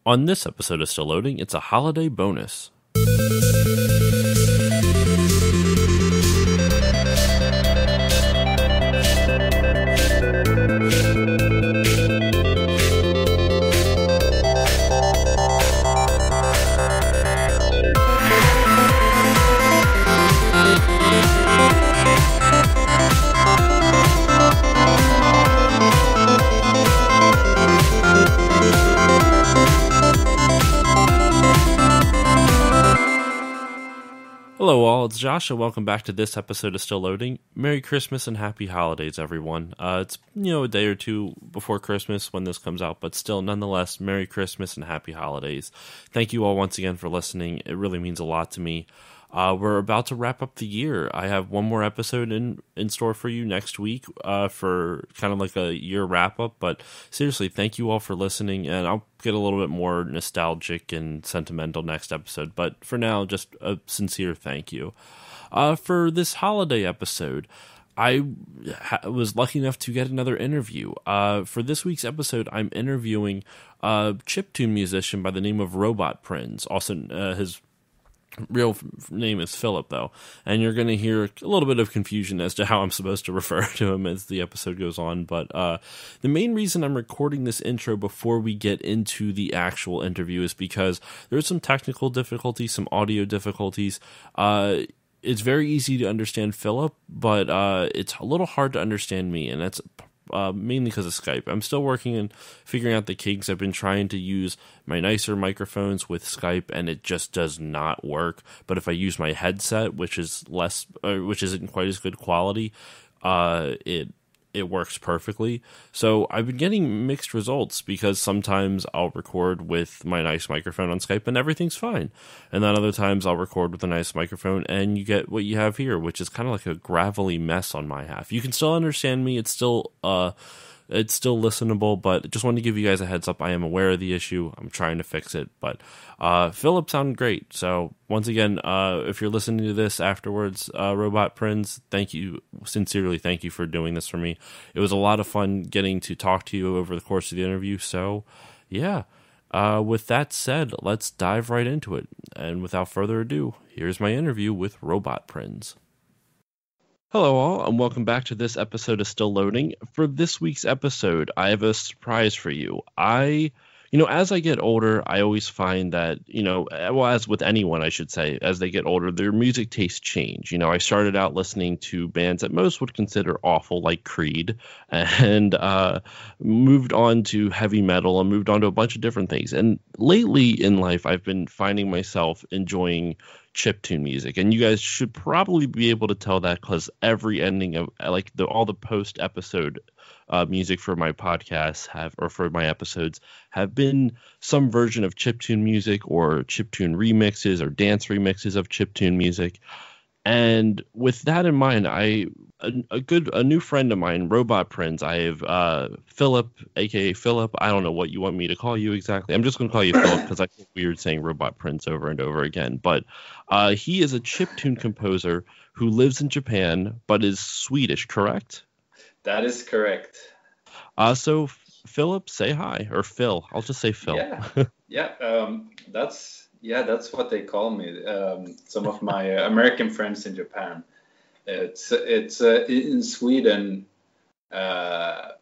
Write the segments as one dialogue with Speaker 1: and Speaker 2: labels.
Speaker 1: On this episode of Still Loading, it's a holiday bonus. Hello all, it's Josh and welcome back to this episode of Still Loading. Merry Christmas and Happy Holidays, everyone. It's, a day or two before Christmas when this comes out, but still, nonetheless, Merry Christmas and Happy Holidays. Thank you all once again for listening. It really means a lot to me. We're about to wrap up the year. I have one more episode in store for you next week for kind of like a year wrap-up, but seriously, thank you all for listening, and I'll get a little bit more nostalgic and sentimental next episode, but for now, just a sincere thank you. For this holiday episode, I was lucky enough to get another interview. For this week's episode, I'm interviewing a chiptune musician by the name of Robotprins. Also, his real name is Philip, though, and you're going to hear a little bit of confusion as to how I'm supposed to refer to him as the episode goes on, but the main reason I'm recording this intro before we get into the actual interview is because there's some technical difficulties, some audio difficulties. It's very easy to understand Philip, but it's a little hard to understand me, and that's mainly because of Skype. I'm still working and figuring out the kinks. I've been trying to use my nicer microphones with Skype, and it just does not work. But if I use my headset, which isn't quite as good quality, it works perfectly. So I've been getting mixed results because sometimes I'll record with my nice microphone on Skype and everything's fine. And then other times I'll record with a nice microphone and you get what you have here, which is kind of like a gravelly mess on my half. You can still understand me. It's still listenable, but just wanted to give you guys a heads up. I am aware of the issue. I'm trying to fix it, but Philip sounded great. So once again, if you're listening to this afterwards, Robotprins, sincerely thank you for doing this for me. It was a lot of fun getting to talk to you over the course of the interview. So yeah, with that said, let's dive right into it. And without further ado, here's my interview with Robotprins. Hello all, and welcome back to this episode of Still Loading. For this week's episode, I have a surprise for you. As I get older, I always find that, as with anyone, I should say, as they get older, their music tastes change. I started out listening to bands that most would consider awful, like Creed, and moved on to heavy metal and moved on to a bunch of different things. And lately in life, I've been finding myself enjoying chiptune music, and you guys should probably be able to tell that because every ending of all the post episode music for my podcasts for my episodes have been some version of chiptune music or chiptune remixes or dance remixes of chiptune music. And with that in mind, a new friend of mine, Robotprins. I have Philip, aka Philip. I don't know what you want me to call you exactly. I'm just going to call you Philip because I feel weird saying Robotprins over and over again. But he is a chiptune composer who lives in Japan but is Swedish, correct?
Speaker 2: That is correct.
Speaker 1: So Philip, say hi, or Phil. I'll just say Phil.
Speaker 2: That's what they call me. Some of my American friends in Japan. It's in Sweden. My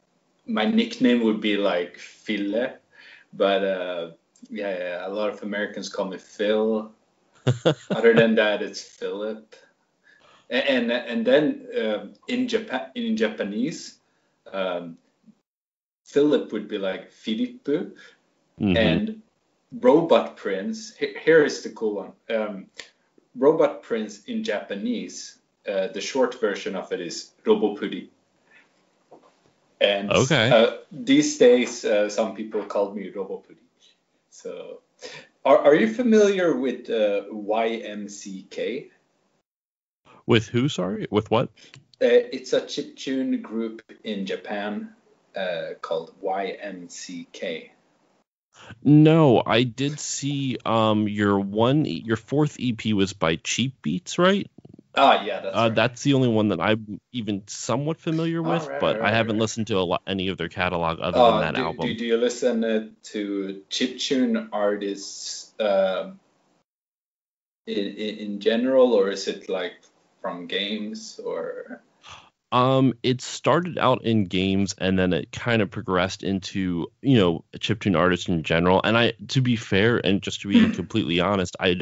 Speaker 2: nickname would be like Fille, but a lot of Americans call me Phil. Other than that, it's Philip. And then in Japanese, Philip would be like Filippo, and Robotprins. Here is the cool one. Robotprins in Japanese, the short version of it is Robopuri. And these days, some people call me Robopuri. So, are you familiar with YMCK?
Speaker 1: With who? Sorry, with what?
Speaker 2: It's a chiptune group in Japan called YMCK.
Speaker 1: No, I did see your fourth EP was by Cheap Beats, right?
Speaker 2: Ah, yeah, that's right.
Speaker 1: That's the only one that I'm even somewhat familiar
Speaker 2: All
Speaker 1: with,
Speaker 2: right,
Speaker 1: but I
Speaker 2: right,
Speaker 1: haven't
Speaker 2: right.
Speaker 1: listened to any of their catalog other than that
Speaker 2: Do
Speaker 1: album.
Speaker 2: you listen to chiptune artists in general, or is it like from games or?
Speaker 1: It started out in games and then it kind of progressed into, chiptune artists in general. And to be fair, and just to be completely honest, I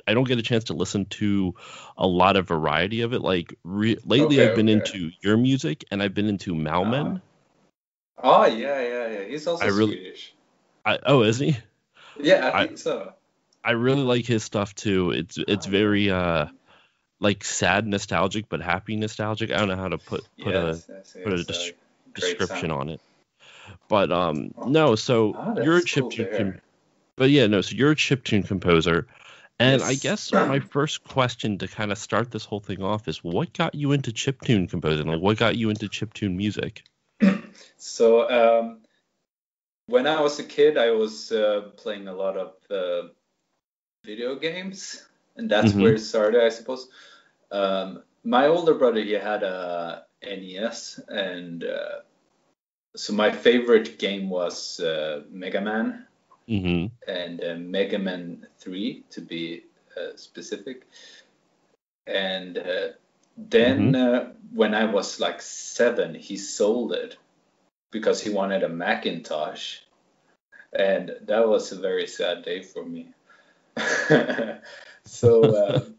Speaker 1: don't get a chance to listen to a lot of variety of it. Like lately
Speaker 2: Okay,
Speaker 1: I've been
Speaker 2: okay.
Speaker 1: into your music and I've been into
Speaker 2: Uh-huh.
Speaker 1: Malmen.
Speaker 2: Oh, yeah, yeah, yeah. He's
Speaker 1: I
Speaker 2: also
Speaker 1: really,
Speaker 2: Swedish.
Speaker 1: oh, isn't he?
Speaker 2: Yeah, I
Speaker 1: I,
Speaker 2: think so.
Speaker 1: I really like his stuff too. It's
Speaker 2: Oh, yeah.
Speaker 1: very, like sad nostalgic, but happy nostalgic. I don't know how to
Speaker 2: Yes, yes,
Speaker 1: put a
Speaker 2: it's a great
Speaker 1: description
Speaker 2: sound.
Speaker 1: on it. But
Speaker 2: Oh,
Speaker 1: no, so you're a
Speaker 2: that's cool to
Speaker 1: chiptune
Speaker 2: hear.
Speaker 1: but yeah, no, so you're a chiptune composer. And I
Speaker 2: Yes.
Speaker 1: guess my first question to kind of start this whole thing off is what got you into chiptune composing? Like what got you into chiptune music?
Speaker 2: So, when I was a kid, I was playing a lot of video games, and that's where
Speaker 1: Mm-hmm.
Speaker 2: it started, I suppose. My older brother, he had a NES, and so my favorite game was Mega Man
Speaker 1: Mm-hmm.
Speaker 2: and Mega Man 3 to be specific. And
Speaker 1: Mm-hmm.
Speaker 2: then when I was like 7, he sold it because he wanted a Macintosh, and that was a very sad day for me. So,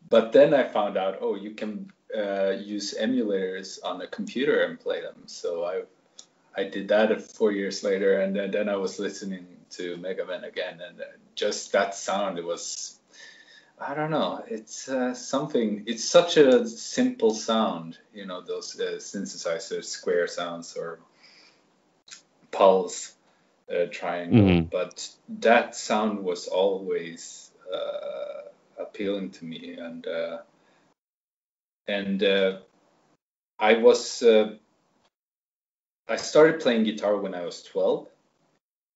Speaker 2: but then I found out, oh, you can use emulators on a computer and play them. So I did that 4 years later, and then I was listening to Mega Man again, and just that sound, it was, I don't know, it's something. It's such a simple sound, those synthesizers, square sounds or pulse, triangle,
Speaker 1: Mm-hmm.
Speaker 2: but that sound was always appealing to me, and I was I started playing guitar when I was 12,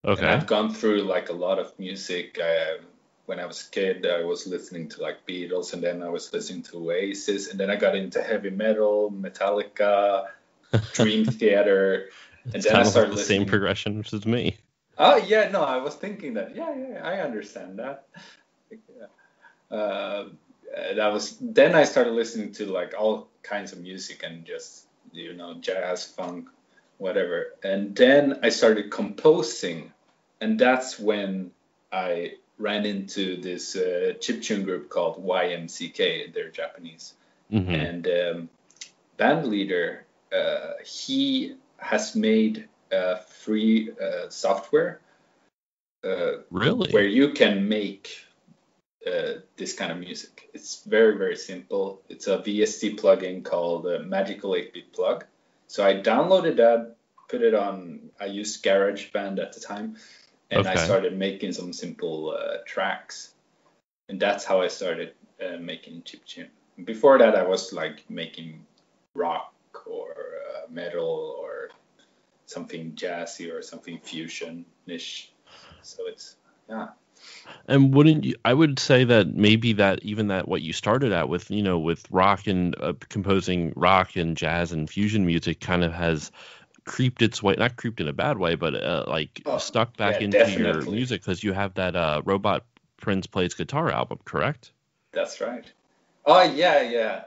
Speaker 2: and
Speaker 1: Okay.
Speaker 2: I've gone through like a lot of music. When I was a kid, I was listening to like Beatles, and then I was listening to Oasis, and then I got into heavy metal, Metallica, Dream Theater, and
Speaker 1: It's
Speaker 2: then I
Speaker 1: kind of like
Speaker 2: started
Speaker 1: the same
Speaker 2: listening.
Speaker 1: progression as me.
Speaker 2: Oh yeah, no, I was thinking that. Yeah, yeah, I understand that. Uh, that was then I started listening to like all kinds of music and just jazz, funk, whatever. And then I started composing, and that's when I ran into this chiptune group called YMCK. They're Japanese,
Speaker 1: Mm-hmm.
Speaker 2: and band leader he has made free software where
Speaker 1: Really?
Speaker 2: you can make this kind of music. It's very, very simple. It's a VST plugin called Magical 8-bit plug. So I downloaded that, put it on, I used GarageBand at the time, and I
Speaker 1: Okay.
Speaker 2: started making some simple tracks. And that's how I started making chiptune. Before that, I was like making rock or metal or something jazzy or something fusion-ish. So it's, yeah.
Speaker 1: And wouldn't you, I would say that maybe that even that what you started out with, with rock and composing rock and jazz and fusion music kind of has creeped its way, not creeped in a bad way, but like
Speaker 2: Oh,
Speaker 1: stuck back
Speaker 2: yeah,
Speaker 1: into your
Speaker 2: definitely.
Speaker 1: music because you have that Robot Prince Plays Guitar album, correct?
Speaker 2: That's right. Oh yeah, yeah.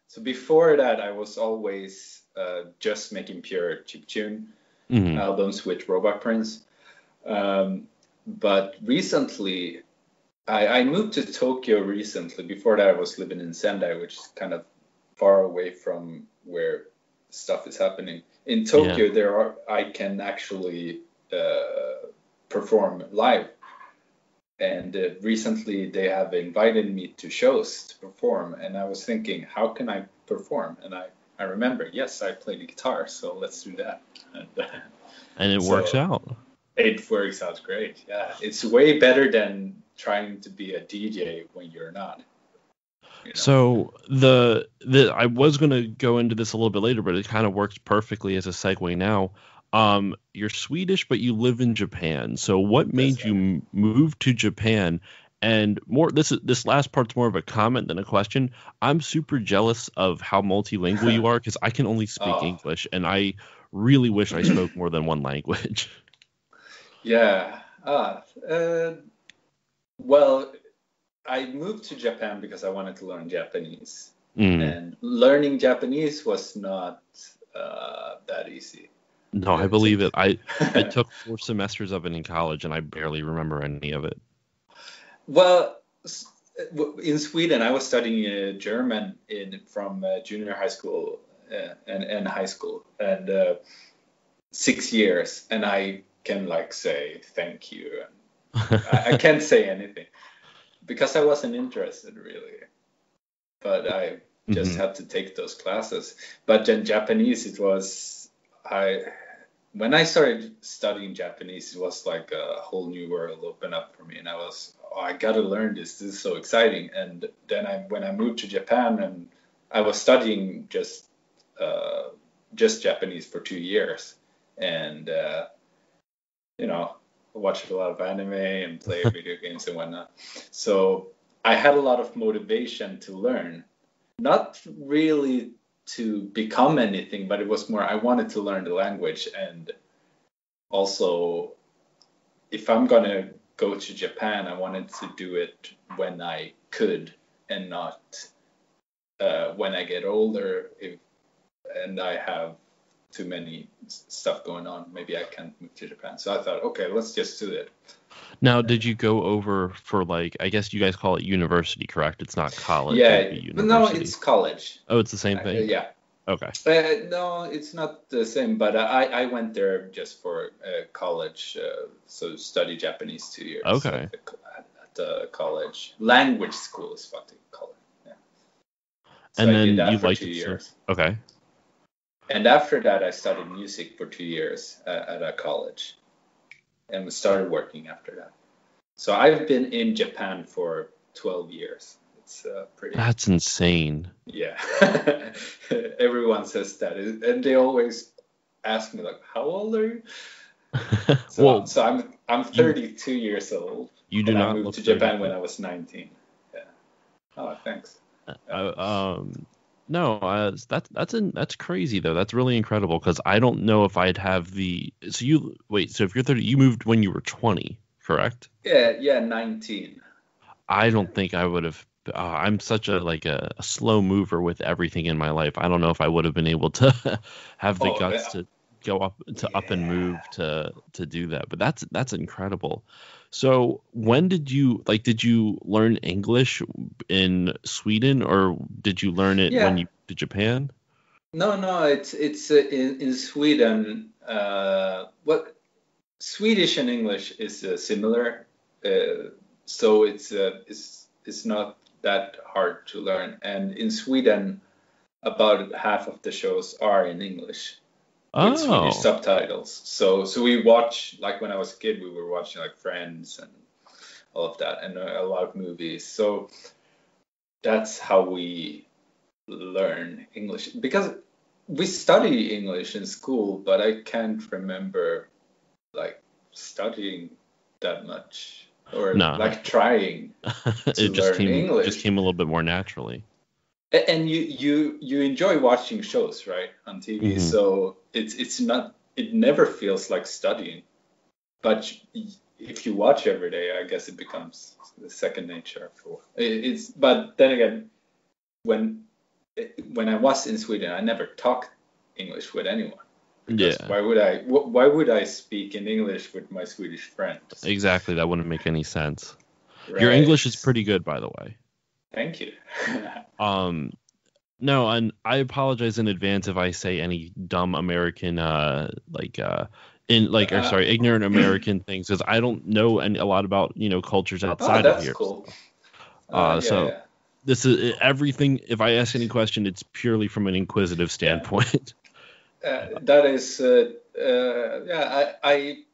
Speaker 2: So before that I was always just making pure chiptune
Speaker 1: Hmm.
Speaker 2: albums with Robotprins. But recently I moved to Tokyo recently. Before that I was living in Sendai, which is kind of far away from where stuff is happening. In
Speaker 1: Yeah.
Speaker 2: Tokyo I can actually perform live, and recently they have invited me to shows to perform, and I was thinking, how can I perform? And I remember, yes, I play the guitar, so let's do that. And
Speaker 1: And it works
Speaker 2: so
Speaker 1: out.
Speaker 2: it works out great. Yeah, it's way better than trying to be a DJ when you're not, you know.
Speaker 1: So the I was gonna go into this a little bit later, but it kind of works perfectly as a segue now. You're Swedish, but you live in Japan. So what
Speaker 2: That's
Speaker 1: made you
Speaker 2: right.
Speaker 1: move to Japan? And this last part's more of a comment than a question. I'm super jealous of how multilingual you are because I can only speak
Speaker 2: Oh,
Speaker 1: English, and I really wish I spoke more than one language.
Speaker 2: yeah. Well, I moved to Japan because I wanted to learn Japanese,
Speaker 1: Mm.
Speaker 2: and learning Japanese was not that easy.
Speaker 1: No, I
Speaker 2: To
Speaker 1: believe it. I took 4 semesters of it in college, and I barely remember any of it.
Speaker 2: Well, in Sweden, I was studying German from junior high school and high school, and 6 years, and I can like say thank you. I can't say anything because I wasn't interested really, but I just
Speaker 1: Hmm.
Speaker 2: had to take those classes. But then Japanese, I when I started studying Japanese, it was like a whole new world opened up for me, and I gotta learn this. This is so exciting. And then when I moved to Japan, and I was studying just Japanese for 2 years, and you know, watched a lot of anime and play video games and whatnot. So I had a lot of motivation to learn, not really to become anything, but it was more I wanted to learn the language. And also, if I'm gonna go to Japan, I wanted to do it when I could and not when I get older. And I have too many stuff going on, maybe I can't move to Japan. So I thought, okay, let's just do it.
Speaker 1: Now, did you go over for like, I guess you guys call it university, correct? It's not college, it would
Speaker 2: Yeah,
Speaker 1: be
Speaker 2: but no,
Speaker 1: university.
Speaker 2: it's college.
Speaker 1: Oh, it's the same thing?
Speaker 2: Yeah.
Speaker 1: Okay.
Speaker 2: No, it's not the same, but I went there just for college, so study Japanese 2 years
Speaker 1: Okay.
Speaker 2: at the college. Language school is what they call it. Yeah. So
Speaker 1: And
Speaker 2: I did
Speaker 1: then you
Speaker 2: that for
Speaker 1: liked
Speaker 2: two
Speaker 1: it so,
Speaker 2: years.
Speaker 1: okay.
Speaker 2: And after that, I studied music for 2 years at a college and started working after that. So I've been in Japan for 12 years. It's pretty,
Speaker 1: That's insane.
Speaker 2: yeah. Everyone says that, and they always ask me like, "How old are you?" So,
Speaker 1: Well,
Speaker 2: so I'm
Speaker 1: you
Speaker 2: 32 years old,
Speaker 1: you do
Speaker 2: and I
Speaker 1: not
Speaker 2: moved
Speaker 1: look
Speaker 2: to Japan when
Speaker 1: 32.
Speaker 2: I was 19. Yeah. Oh, thanks. Yeah.
Speaker 1: No, that's crazy though. That's really incredible because I don't know if I'd have the. So you wait. So if you're 30, you moved when you were 20, correct?
Speaker 2: Yeah, yeah, 19.
Speaker 1: I
Speaker 2: Yeah.
Speaker 1: don't think I would have. I'm such a slow mover with everything in my life. I don't know if I would have been able to have the
Speaker 2: Oh,
Speaker 1: guts to go up and
Speaker 2: yeah.
Speaker 1: move to do that. But that's incredible. So when did you learn English in Sweden or did you learn it when
Speaker 2: Yeah.
Speaker 1: you to Japan?
Speaker 2: No, no, it's in Sweden. What Swedish and English is similar, so it's not that hard to learn. And in Sweden, about half of the shows are in English with Swedish
Speaker 1: Oh,
Speaker 2: subtitles. So we watch, like when I was a kid, we were watching like Friends and all of that, and a lot of movies. So that's how we learn English because we study English in school, but I can't remember like studying that much or
Speaker 1: no.
Speaker 2: like trying to
Speaker 1: It just
Speaker 2: learn
Speaker 1: came
Speaker 2: English.
Speaker 1: a little bit more naturally.
Speaker 2: And you enjoy watching shows, right, on TV,
Speaker 1: Hmm.
Speaker 2: so it's not, it never feels like studying. But if you watch every day, I guess it becomes second nature for it's. But then again, when when I was in Sweden, I never talked English with anyone because
Speaker 1: Yeah,
Speaker 2: why would I speak in English with my Swedish friends?
Speaker 1: exactly. That wouldn't make any sense. Your English is
Speaker 2: Right.
Speaker 1: pretty good, by the way.
Speaker 2: Thank you.
Speaker 1: Um, no, and I apologize in advance if I say any dumb American, or
Speaker 2: uh,
Speaker 1: sorry, ignorant American things, because I don't know a lot about cultures
Speaker 2: oh,
Speaker 1: outside of
Speaker 2: that's
Speaker 1: here.
Speaker 2: cool. Yeah,
Speaker 1: So
Speaker 2: yeah.
Speaker 1: this is everything. If I ask any question, it's purely from an inquisitive
Speaker 2: Yeah.
Speaker 1: standpoint.
Speaker 2: That is, yeah, I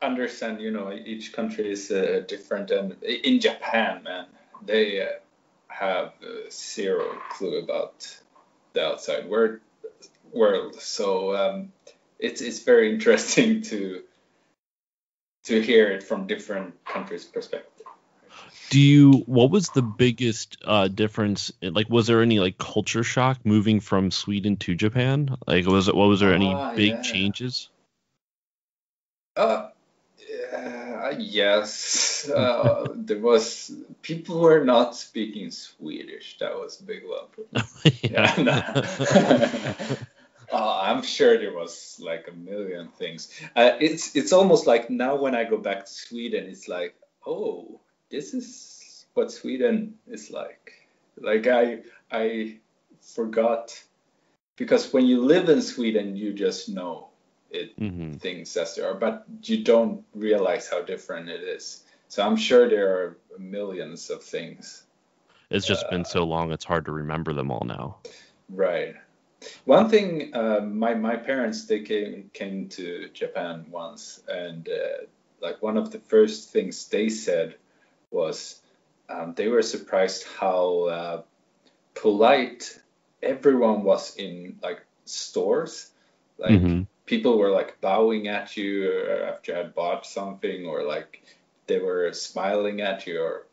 Speaker 2: understand, each country is different. And in Japan, man, they have zero clue about the outside world. So it's very interesting to hear it from different countries' perspective.
Speaker 1: What was the biggest difference? Like, was there any like culture shock moving from Sweden to Japan? Like, was there any big
Speaker 2: Yeah.
Speaker 1: changes?
Speaker 2: Uh, yes. There was people were not speaking Swedish. That was a big one for me.
Speaker 1: Yeah.
Speaker 2: Yeah. I'm sure there was like a million things. It's almost like now when I go back to Sweden, it's like, oh, this is what Sweden is like. Like I forgot because when you live in Sweden, you just know it
Speaker 1: Hmm.
Speaker 2: things as they are, but you don't realize how different it is. So I'm sure there are millions of things.
Speaker 1: It's just been
Speaker 2: Uh,
Speaker 1: so long; it's hard to remember them all now.
Speaker 2: right. One thing, my parents they came to Japan once, and like one of the first things they said was they were surprised how polite everyone was in like stores. Like
Speaker 1: Hmm.
Speaker 2: people were like bowing at you after you had bought something, or like they were smiling at you. Or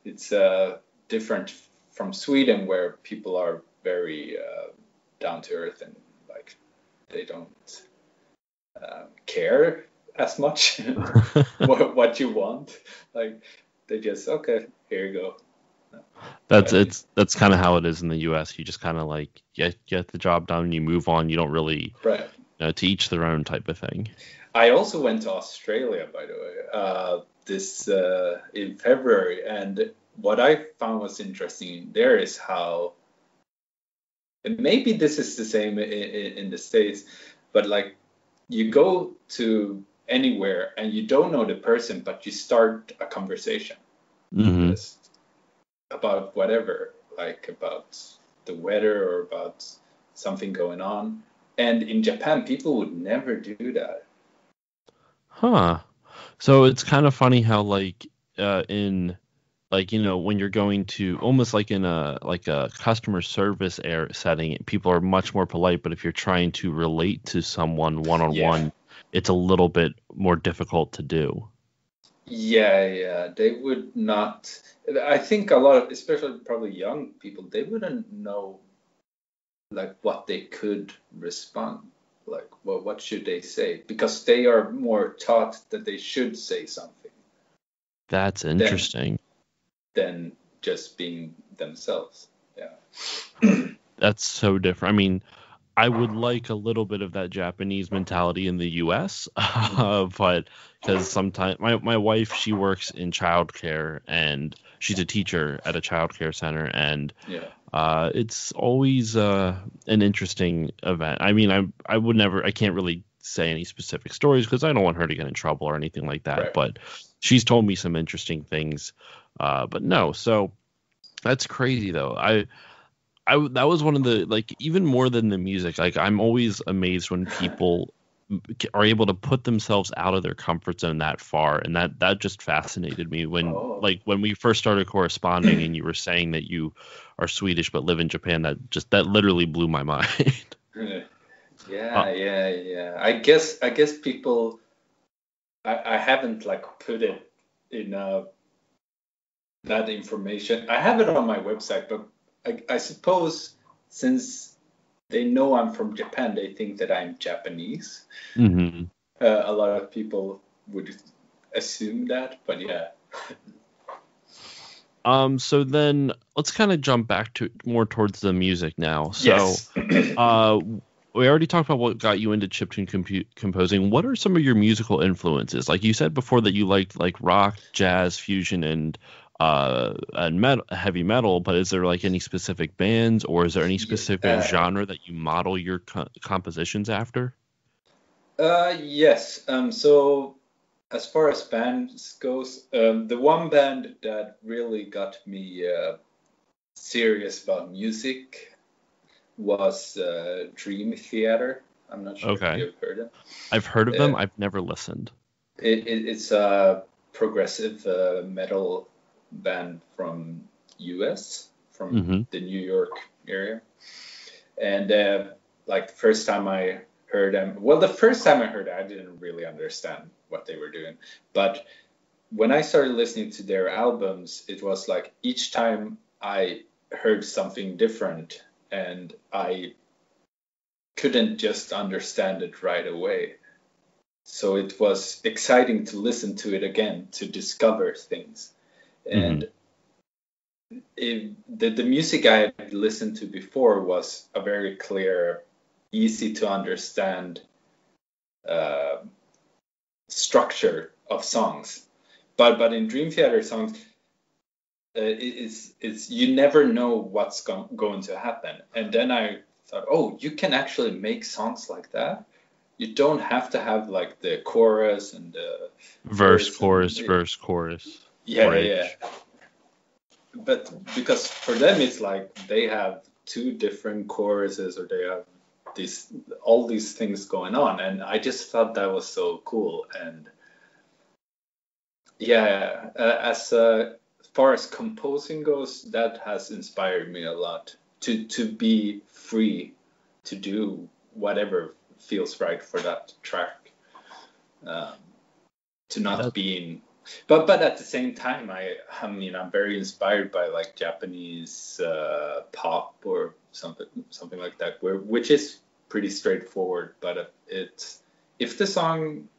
Speaker 2: it's different from Sweden, where people are very down to earth and like they don't care as much what you want. Like they just okay, here you go.
Speaker 1: That's
Speaker 2: But
Speaker 1: that's kind of how it is in the U.S. You just kind of like get the job done, you move on. You don't really
Speaker 2: right.
Speaker 1: to each their own type of thing.
Speaker 2: I also went to Australia, by the way, this in February, and what I found was interesting there is how, and maybe this is the same in the States, but like you go to anywhere and you don't know the person, but you start a conversation
Speaker 1: Hmm.
Speaker 2: just about whatever, like about the weather or about something going on. And in Japan, people would never do that.
Speaker 1: Huh. So it's kind of funny how in like when you're going to almost like in a customer service air setting, people are much more polite, but if you're trying to relate to someone one on
Speaker 2: Yeah.
Speaker 1: one, it's a little bit more difficult to do.
Speaker 2: Yeah, yeah, they would not. I think a lot of, especially probably young people, they wouldn't know like what they could respond. Like, well, what should they say? Because they are more taught that they should say something
Speaker 1: That's
Speaker 2: than
Speaker 1: interesting.
Speaker 2: than just being themselves. Yeah.
Speaker 1: That's so different. I mean, I would like a little bit of that Japanese mentality in the U.S.,
Speaker 2: Mhm.
Speaker 1: but because sometimes my wife, she works in childcare and she's a teacher at a childcare center, and
Speaker 2: Yeah.
Speaker 1: it's always an interesting event. I mean, I would never, I can't really say any specific stories because I don't want her to get in trouble or anything like that.
Speaker 2: Right.
Speaker 1: But she's told me some interesting things. But no, so that's crazy though. That was one of the like even more than the music. Like I'm always amazed when people are able to put themselves out of their comfort zone that far, and that just fascinated me when
Speaker 2: Oh.
Speaker 1: like when we first started corresponding and you were saying that you are Swedish but live in Japan. That literally blew my mind. uh,
Speaker 2: Yeah, yeah, yeah. I guess people I haven't like put it in that information. I have it on my website, but I suppose since they know I'm from Japan, they think that I'm Japanese.
Speaker 1: mhm.
Speaker 2: A lot of people would assume that, but yeah.
Speaker 1: So then let's kind of jump back to more towards the music now. So
Speaker 2: Yes.
Speaker 1: Uh, we already talked about what got you into chiptune composing. What are some of your musical influences? Like you said before that you liked like rock, jazz, fusion, and heavy metal. But is there like any specific bands, or is there any specific
Speaker 2: Yeah.
Speaker 1: genre that you model your compositions after?
Speaker 2: Yes. So as far as bands goes, the one band that really got me serious about music was Dream Theater. I'm not sure if
Speaker 1: Okay,
Speaker 2: you've heard it.
Speaker 1: I've heard of them.
Speaker 2: Uh,
Speaker 1: I've never listened.
Speaker 2: it's a progressive metal band from US, from
Speaker 1: Hmm.
Speaker 2: the New York area. And like the first time I heard them, well, the first time I heard it, I didn't really understand what they were doing. But when I started listening to their albums, it was like each time I heard something different, and I couldn't just understand it right away. So it was exciting to listen to it again, to discover things. And the music I had listened to before was a very clear, easy to understand structure of songs. But in Dream Theater songs, it's you never know what's going to happen. And then I thought, oh, you can actually make songs like that. You don't have to have like the chorus and the
Speaker 1: verse, chorus, verse, chorus.
Speaker 2: Yeah, yeah. But because for them it's like they have two different choruses, or they have all these things going on, and I just thought that was so cool. And yeah, as far as composing goes, that has inspired me a lot to be free to do whatever feels right for that track, to not being. But at the same time, I mean I'm very inspired by like Japanese pop or something like that, which is pretty straightforward. But it's if the song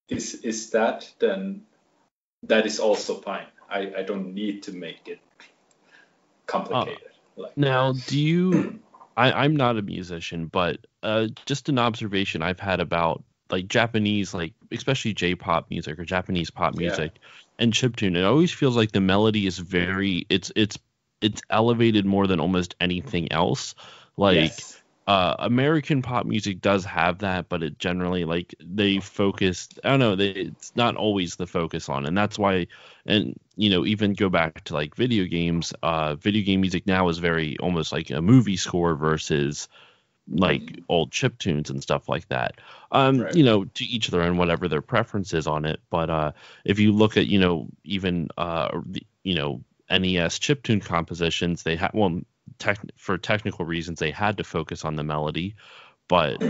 Speaker 2: is that, then that is also fine. I don't need to make it complicated.
Speaker 1: Now, do you? I'm not a musician, but just an observation I've had about like Japanese, like especially J-pop music or Japanese pop music and chiptune. It always feels like the melody is very it's elevated more than almost anything else. Like American pop music does have that, but it generally like they focus. I don't know. It's not always the focus on, and that's why. And even go back to like video games. Video game music now is very almost like a movie score versus like old chiptunes and stuff like that. Right. To each their own, whatever their preference is on it. But if you look at even NES chiptune compositions, they had for technical reasons they had to focus on the melody. But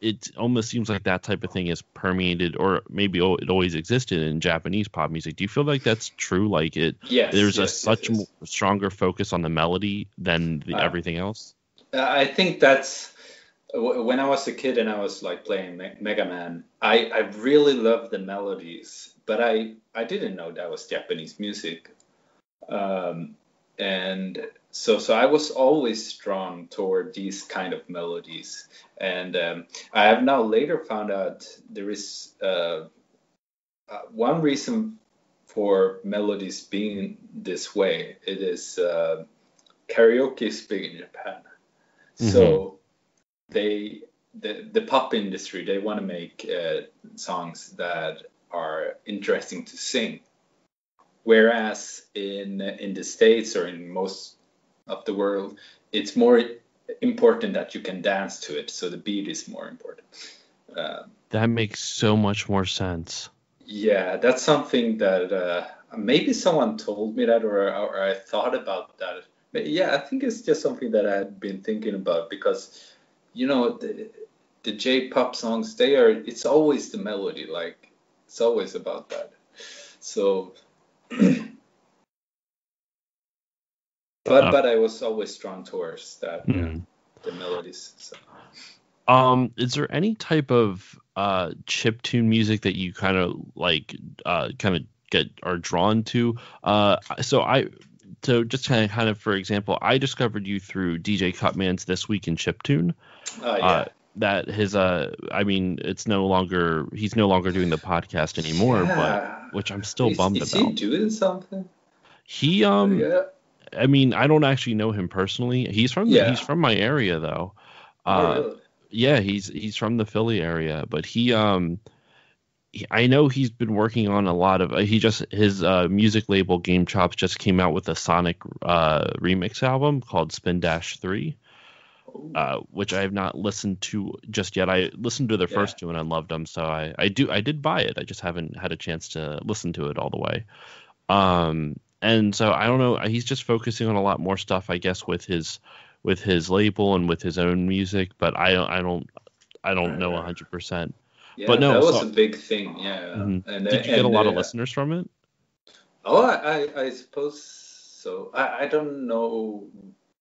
Speaker 1: it almost seems like that type of thing is permeated, or maybe it always existed in Japanese pop music. Do you feel like that's true? Like there's such stronger focus on the melody than everything else?
Speaker 2: I think that's when I was a kid and I was like playing Mega Man. I really loved the melodies, but I didn't know that was Japanese music, and so I was always drawn toward these kind of melodies. And I have now later found out there is one reason for melodies being this way. It is karaoke is big in Japan. So the pop industry, they want to make songs that are interesting to sing, whereas in the States or in most of the world, it's more important that you can dance to it. So the beat is more important.
Speaker 1: That makes so much more sense.
Speaker 2: Yeah, that's something that maybe someone told me that, or I thought about that. But yeah, I think it's just something that I had been thinking about, because the J-pop songs, it's always the melody, like it's always about that. So but I was always drawn towards that, the melodies. So.
Speaker 1: Is there any type of chiptune music that you kind of like are drawn to? So just kind of for example, I discovered you through DJ Cutman's This Week in Chiptune. That his he's no longer doing the podcast anymore, but which I'm still bummed about.
Speaker 2: Is he doing something?
Speaker 1: He I mean, I don't actually know him personally. He's from my area though.
Speaker 2: Really?
Speaker 1: Yeah, he's from the Philly area, but I know he's been working on a lot of. His music label Game Chops just came out with a Sonic remix album called Spin-3, which I have not listened to just yet. I listened to the first two and I loved them, so I did buy it. I just haven't had a chance to listen to it all the way. And so I don't know. He's just focusing on a lot more stuff, I guess, with his label and with his own music. But I don't know 100%.
Speaker 2: Yeah,
Speaker 1: But no,
Speaker 2: that was
Speaker 1: so
Speaker 2: a big thing. Yeah,
Speaker 1: did you get a lot of listeners from it?
Speaker 2: Oh, I suppose so. I don't know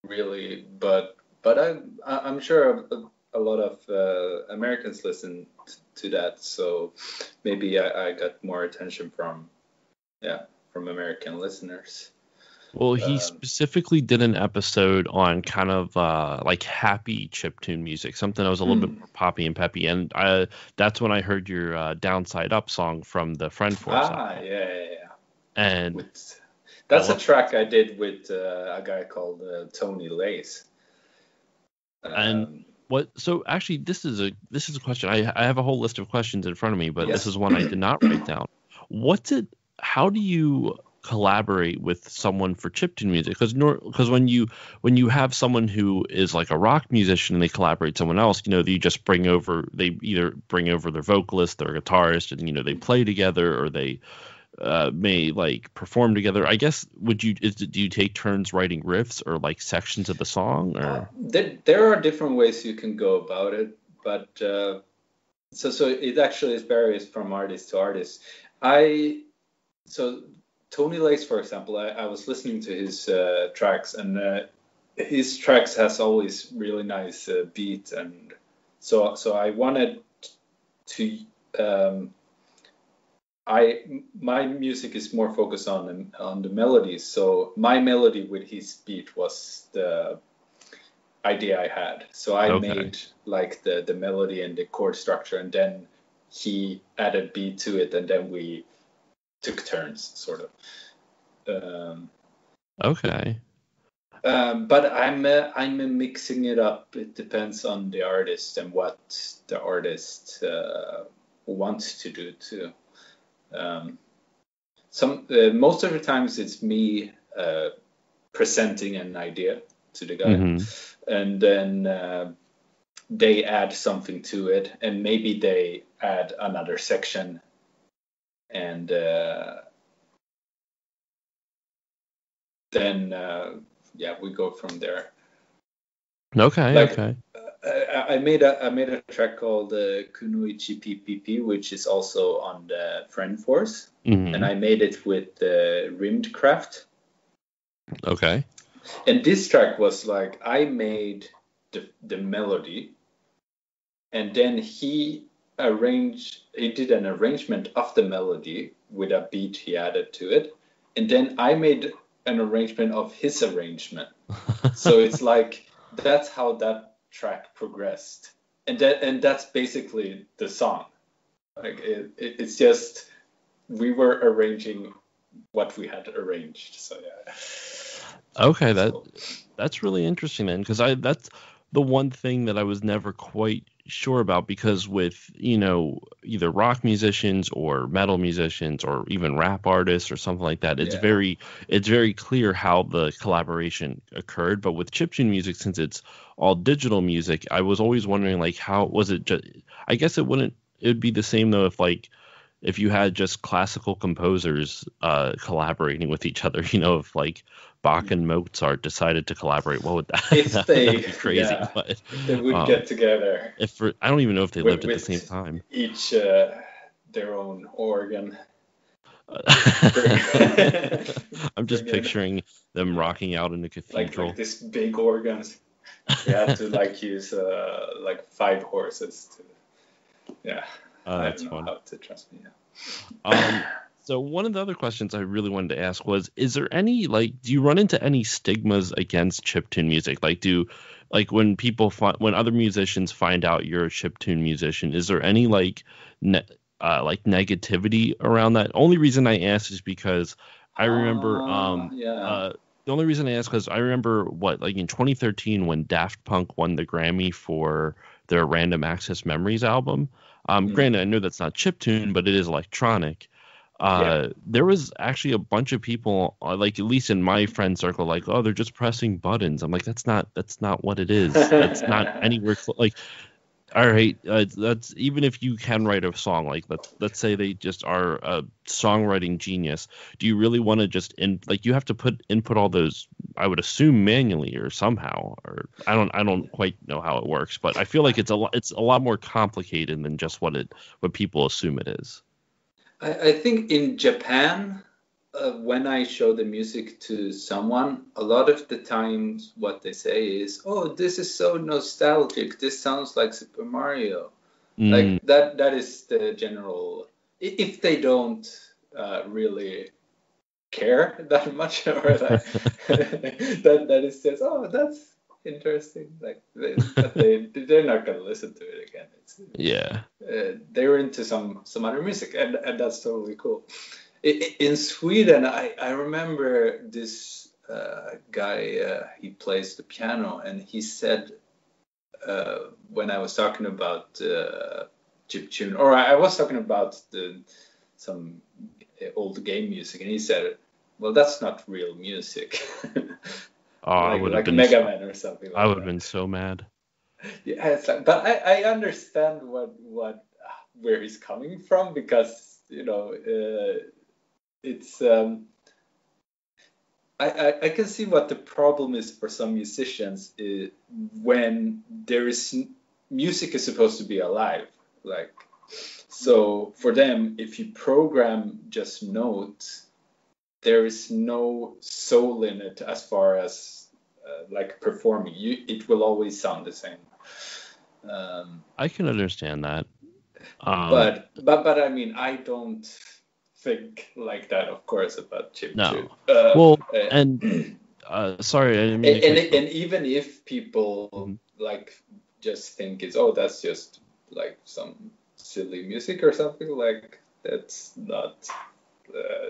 Speaker 2: really, but I'm sure a lot of Americans listen to that, so maybe I got more attention from American listeners.
Speaker 1: Well, he specifically did an episode on kind of like happy chiptune music, something that was a little bit more poppy and peppy, and that's when I heard your Downside Up song from the Friend Force album.
Speaker 2: Yeah.
Speaker 1: And
Speaker 2: That's a track I did with a guy called Tony Lace.
Speaker 1: And so actually this is a question. I have a whole list of questions in front of me, but
Speaker 2: Yes.
Speaker 1: this is one I did not write down. How do you collaborate with someone for chiptune music? Because when you have someone who is like a rock musician and they collaborate with someone else, they either bring over their vocalist, their guitarist, and they play together, or they may like perform together. I guess do you take turns writing riffs or like sections of the song? Or
Speaker 2: there are different ways you can go about it, but so it actually varies from artist to artist. So Tony Lace, for example, I was listening to his tracks, and his tracks has always really nice beat, and so I wanted to. My music is more focused on the melodies, so my melody with his beat was the idea I had. So I made like the melody and the chord structure, and then he added beat to it, and then we took turns, sort of. But I'm mixing it up. It depends on the artist and what the artist wants to do too. Most of the times it's me presenting an idea to the guy, and then they add something to it, and maybe they add another section, and then we go from there.
Speaker 1: Okay.
Speaker 2: I made a track called Kunoichi PPP, which is also on the Friend Force, and I made it with Rimmed Craft.
Speaker 1: Okay.
Speaker 2: And this track was like I made the melody, and then he did an arrangement of the melody with a beat he added to it, and then I made an arrangement of his arrangement. So it's like that's how that track progressed, and that's basically the song. Like it's just we were arranging what we had arranged. So yeah.
Speaker 1: Okay, that's really interesting then, because that's the one thing that I was never quite sure about, because with either rock musicians or metal musicians or even rap artists or something like that, it's very clear how the collaboration occurred. But with chiptune music, since it's all digital music, I was always wondering like how was it just, I guess it would be the same though if you had just classical composers collaborating with each other, if like Bach and Mozart decided to collaborate, what would that?
Speaker 2: If they
Speaker 1: be crazy, but
Speaker 2: they would get together.
Speaker 1: I don't even know if they lived at the same time.
Speaker 2: Each their own organ.
Speaker 1: I'm just picturing them rocking out in a cathedral.
Speaker 2: Like this big organs. We had to like use like 5 horses to. Yeah.
Speaker 1: That's fun.
Speaker 2: How to trust me.
Speaker 1: So one of the other questions I really wanted to ask was, is there any do you run into any stigmas against chiptune music? When when other musicians find out you're a chiptune musician, is there any negativity around that? Only reason I ask is because I remember the only reason I ask because I remember in 2013 when Daft Punk won the Grammy for their Random Access Memories album. Granted, I know that's not chiptune, but it is electronic. There was actually a bunch of people, at least in my friend circle, oh, they're just pressing buttons. I'm like, that's not what it is. That's not anywhere all right, that's even if you can write a song, let's say they just are a songwriting genius. Do you really want to just you have to input all those I would assume manually or somehow, or I don't quite know how it works, but I feel like it's a lot more complicated than just what people assume it is.
Speaker 2: I think in Japan, when I show the music to someone, a lot of the times what they say is, "Oh, this is so nostalgic. This sounds like Super Mario." Like that is the general. If they don't really care that much, or like that it says, "Oh, that's interesting." Like they're not gonna listen to it again.
Speaker 1: Yeah.
Speaker 2: They're into some other music, and that's totally cool. In Sweden, I remember this guy. He plays the piano, and he said when I was talking about chiptune, or I was talking about some old game music, and he said, "Well, that's not real music."
Speaker 1: Oh, I would have
Speaker 2: like
Speaker 1: been
Speaker 2: Mega Man or something.
Speaker 1: I would have been so mad.
Speaker 2: Yeah, it's like, but I understand where he's coming from, because it's I can see what the problem is for some musicians, when music is supposed to be alive, like, so for them, if you program just notes, there is no soul in it as far as like performing. It will always sound the same.
Speaker 1: I can understand that.
Speaker 2: But I mean, I don't think like that, of course, about chiptune.
Speaker 1: No. Sorry, I didn't mean to
Speaker 2: and even if people like just think that's just like some silly music or something, like, that's not.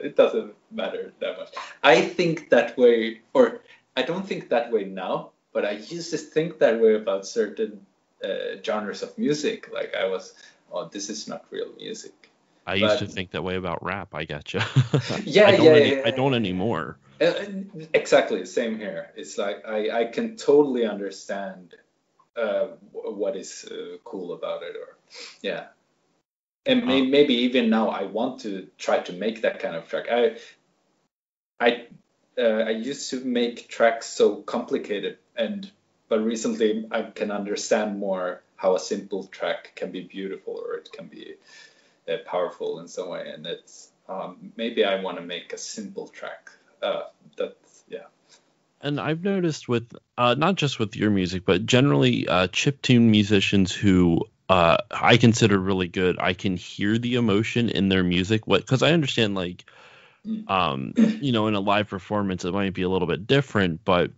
Speaker 2: It doesn't matter that much. I think that way, or I don't think that way now, but I used to think that way about certain genres of music. Like, this is not real music.
Speaker 1: I used to think that way about rap. I gotcha.
Speaker 2: Yeah,
Speaker 1: I don't anymore.
Speaker 2: Exactly, same here. It's like I can totally understand what is cool about it, or yeah. And maybe even now I want to try to make that kind of track. I used to make tracks so complicated, but recently I can understand more how a simple track can be beautiful, or it can be powerful in some way. And it's maybe I want to make a simple track. Yeah.
Speaker 1: And I've noticed with not just with your music, but generally chiptune musicians who I consider really good, I can hear the emotion in their music. Because I understand, like, in a live performance, it might be a little bit different. But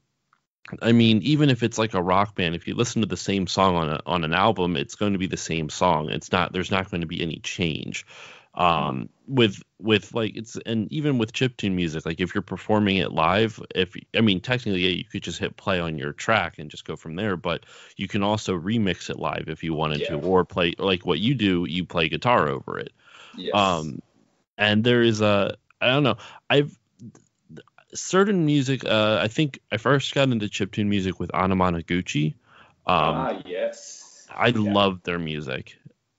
Speaker 1: I mean, even if it's like a rock band, if you listen to the same song on an album, it's going to be the same song. There's not going to be any change. With like and even with chiptune music, like if you're performing it live, technically you could just hit play on your track and just go from there, but you can also remix it live if you wanted to, or play like what you do, you play guitar over it.
Speaker 2: Yes.
Speaker 1: And there is I don't know, certain music, I think I first got into chiptune music with Anamanaguchi.
Speaker 2: Yes.
Speaker 1: I love their music.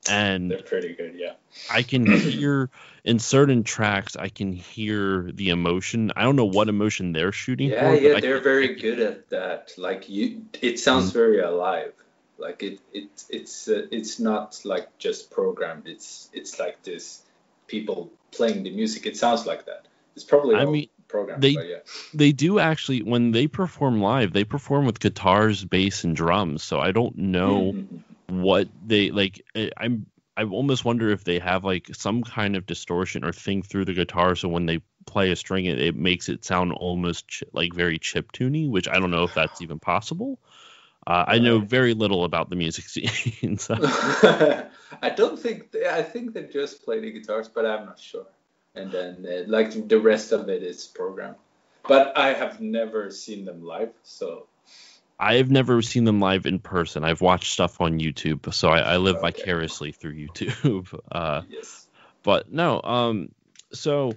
Speaker 1: And
Speaker 2: they're pretty good, yeah.
Speaker 1: I can hear in certain tracks, I can hear the emotion. I don't know what emotion they're shooting for.
Speaker 2: Yeah, they're very good at that. Like, it sounds very alive. Like it's not like just programmed. It's like this people playing the music. It sounds like that. It's probably programmed.
Speaker 1: They do actually, when they perform live, they perform with guitars, bass, and drums. So I don't know what they like. I almost wonder if they have like some kind of distortion or thing through the guitar, so when they play a string, it makes it sound almost like very chiptuney, which I don't know if that's even possible. I know very little about the music scene. So.
Speaker 2: I think they just play the guitars, but I'm not sure. And then like the rest of it is programmed. But I have never seen them live, so.
Speaker 1: I've never seen them live in person. I've watched stuff on YouTube, so I live vicariously through YouTube.
Speaker 2: Yes.
Speaker 1: But no. So,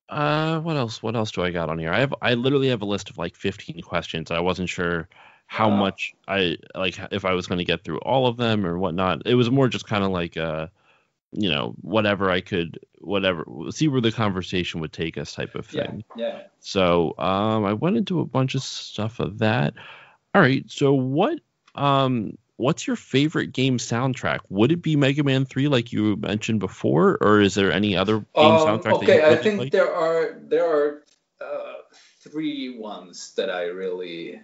Speaker 1: what else? What else do I got on here? I literally have a list of like 15 questions. I wasn't sure how much if I was going to get through all of them or whatnot. It was more just kind of like whatever I could whatever, see where the conversation would take us, type of thing.
Speaker 2: Yeah.
Speaker 1: So I went into a bunch of stuff of that. All right. So what's your favorite game soundtrack? Would it be Mega Man 3 like you mentioned before, or is there any other game soundtrack that you
Speaker 2: Okay, I
Speaker 1: really
Speaker 2: think
Speaker 1: like?
Speaker 2: there are three ones that I really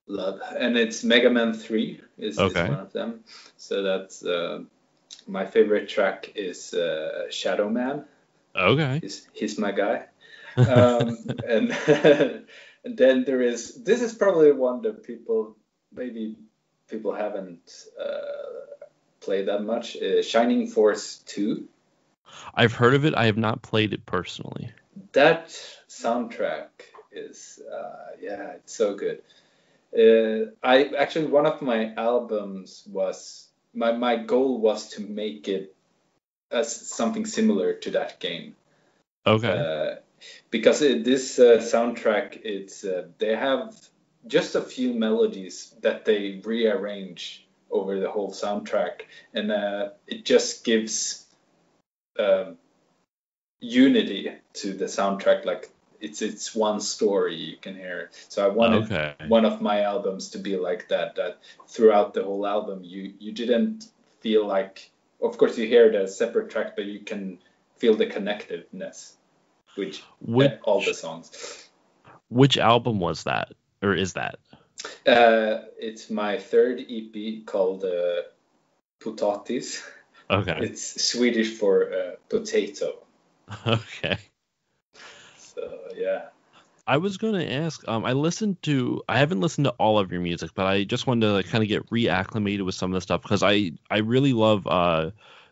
Speaker 2: love, and it's Mega Man 3 is one of them. So that's my favorite track is Shadow Man.
Speaker 1: Okay.
Speaker 2: He's my guy. And and then this is probably one that people haven't played that much. Shining Force 2.
Speaker 1: I've heard of it. I have not played it personally.
Speaker 2: That soundtrack is it's so good. I actually, one of my albums was my goal was to make it as something similar to that game.
Speaker 1: Okay.
Speaker 2: Because this soundtrack, they have just a few melodies that they rearrange over the whole soundtrack, and it just gives unity to the soundtrack. Like it's one story you can hear. So I wanted one of my albums to be like that. That throughout the whole album, you didn't feel like. Of course, you hear the separate track, but you can feel the connectiveness with all the songs.
Speaker 1: Which album was that, or is that?
Speaker 2: It's my third EP called Potatis.
Speaker 1: Okay.
Speaker 2: It's Swedish for potato.
Speaker 1: Okay.
Speaker 2: So yeah.
Speaker 1: I was going to ask. I haven't listened to all of your music, but I just wanted to kind of get reacclimated with some of the stuff because I really love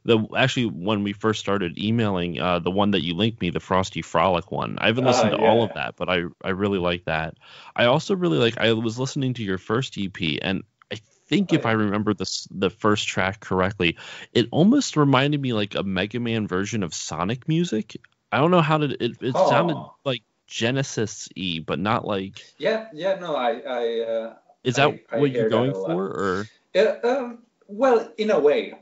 Speaker 1: when we first started emailing, the one that you linked me, the Frosty Frolic one. I haven't listened to all of that, but I really like that. I also really I was listening to your first EP, and I think if I remember the first track correctly, it almost reminded me like a Mega Man version of Sonic music. I don't know how it sounded like Genesis-y, but not like.
Speaker 2: No,
Speaker 1: is that what you're going for, or?
Speaker 2: Yeah, well, in a way.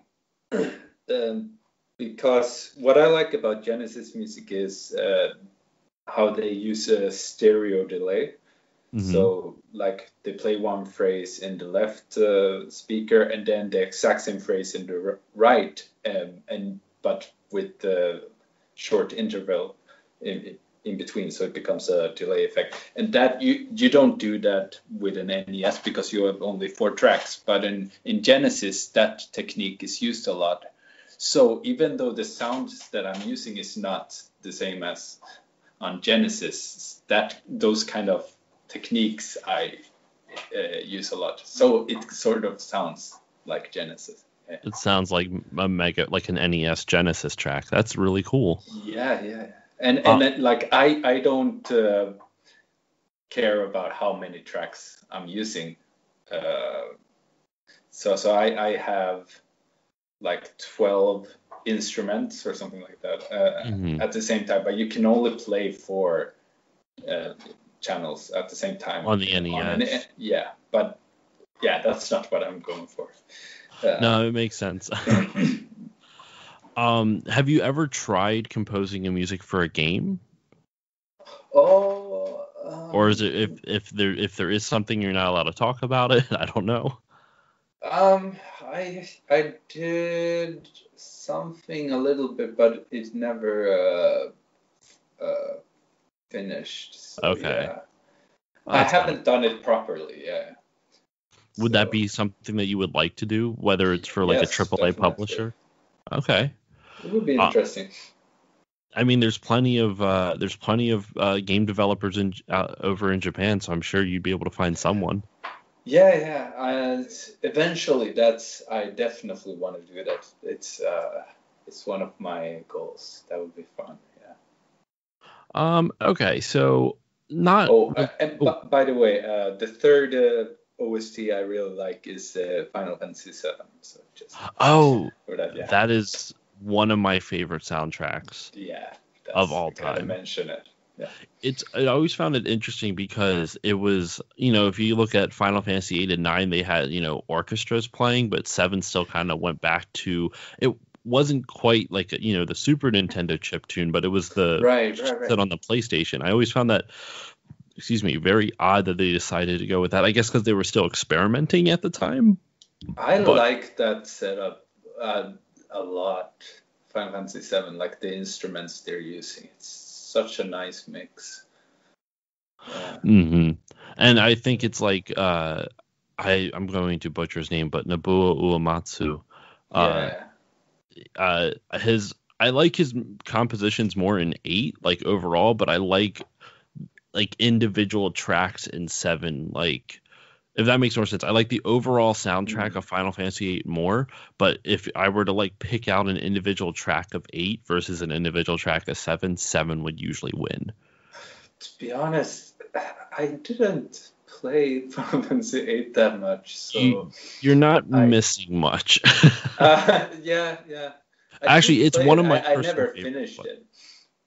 Speaker 2: Because what I like about Genesis music is how they use a stereo delay. Mm-hmm. So, like, they play one phrase in the left speaker, and then the exact same phrase in the right, but with the short interval in between, so it becomes a delay effect. And that you don't do that with an NES because you have only 4 tracks. But in Genesis, that technique is used a lot. So even though the sounds that I'm using is not the same as on Genesis, those kind of techniques I use a lot. So it sort of sounds like Genesis. Yeah.
Speaker 1: It sounds like like an NES Genesis track. That's really cool.
Speaker 2: Yeah. And I don't care about how many tracks I'm using. So I have like 12 instruments or something like that at the same time, but you can only play 4 channels at the same time
Speaker 1: on the NES.
Speaker 2: But that's not what I'm going for.
Speaker 1: No, it makes sense. Have you ever tried composing a music for a game? Or is it if there is something you're not allowed to talk about it? I don't know.
Speaker 2: I did something a little bit, but it never finished. So,
Speaker 1: okay.
Speaker 2: Yeah. I haven't done it properly. Yeah.
Speaker 1: Would that be something that you would like to do, whether it's for like a AAA publisher? Okay.
Speaker 2: It would be interesting.
Speaker 1: I mean, there's plenty of game developers over in Japan, so I'm sure you'd be able to find someone.
Speaker 2: Yeah. Eventually, I definitely want to do that. It's one of my goals. That would be fun. Yeah.
Speaker 1: Okay. So not.
Speaker 2: By the way, the third OST I really like is Final Fantasy VII. So just.
Speaker 1: That is one of my favorite soundtracks.
Speaker 2: Yeah.
Speaker 1: Of all time.
Speaker 2: Gotta mention it. Yeah.
Speaker 1: I always found it interesting because it was, if you look at Final Fantasy 8 and 9, they had, orchestras playing, but 7 still kind of went back to it. wasn't quite like the Super Nintendo chiptune, but it was the
Speaker 2: Right.
Speaker 1: set on the PlayStation. I always found that, excuse me, very odd that they decided to go with that. I guess because they were still experimenting at the time.
Speaker 2: I
Speaker 1: But
Speaker 2: like that setup a lot. Final Fantasy VII, like the instruments they're using. It's such a nice mix. Yeah.
Speaker 1: And I think it's like I'm going to butcher his name, but Nobuo Uematsu. Uh,
Speaker 2: Yeah.
Speaker 1: I like his compositions more in 8, like overall, but I like individual tracks in 7, like. If that makes more sense, I like the overall soundtrack of Final Fantasy VIII more. But if I were to like pick out an individual track of 8 versus an individual track of 7, 7 would usually win.
Speaker 2: To be honest, I didn't play Final Fantasy VIII that much, so
Speaker 1: You're not missing much.
Speaker 2: yeah.
Speaker 1: Actually, it's one of my
Speaker 2: I
Speaker 1: personal
Speaker 2: never
Speaker 1: favorites,
Speaker 2: finished it,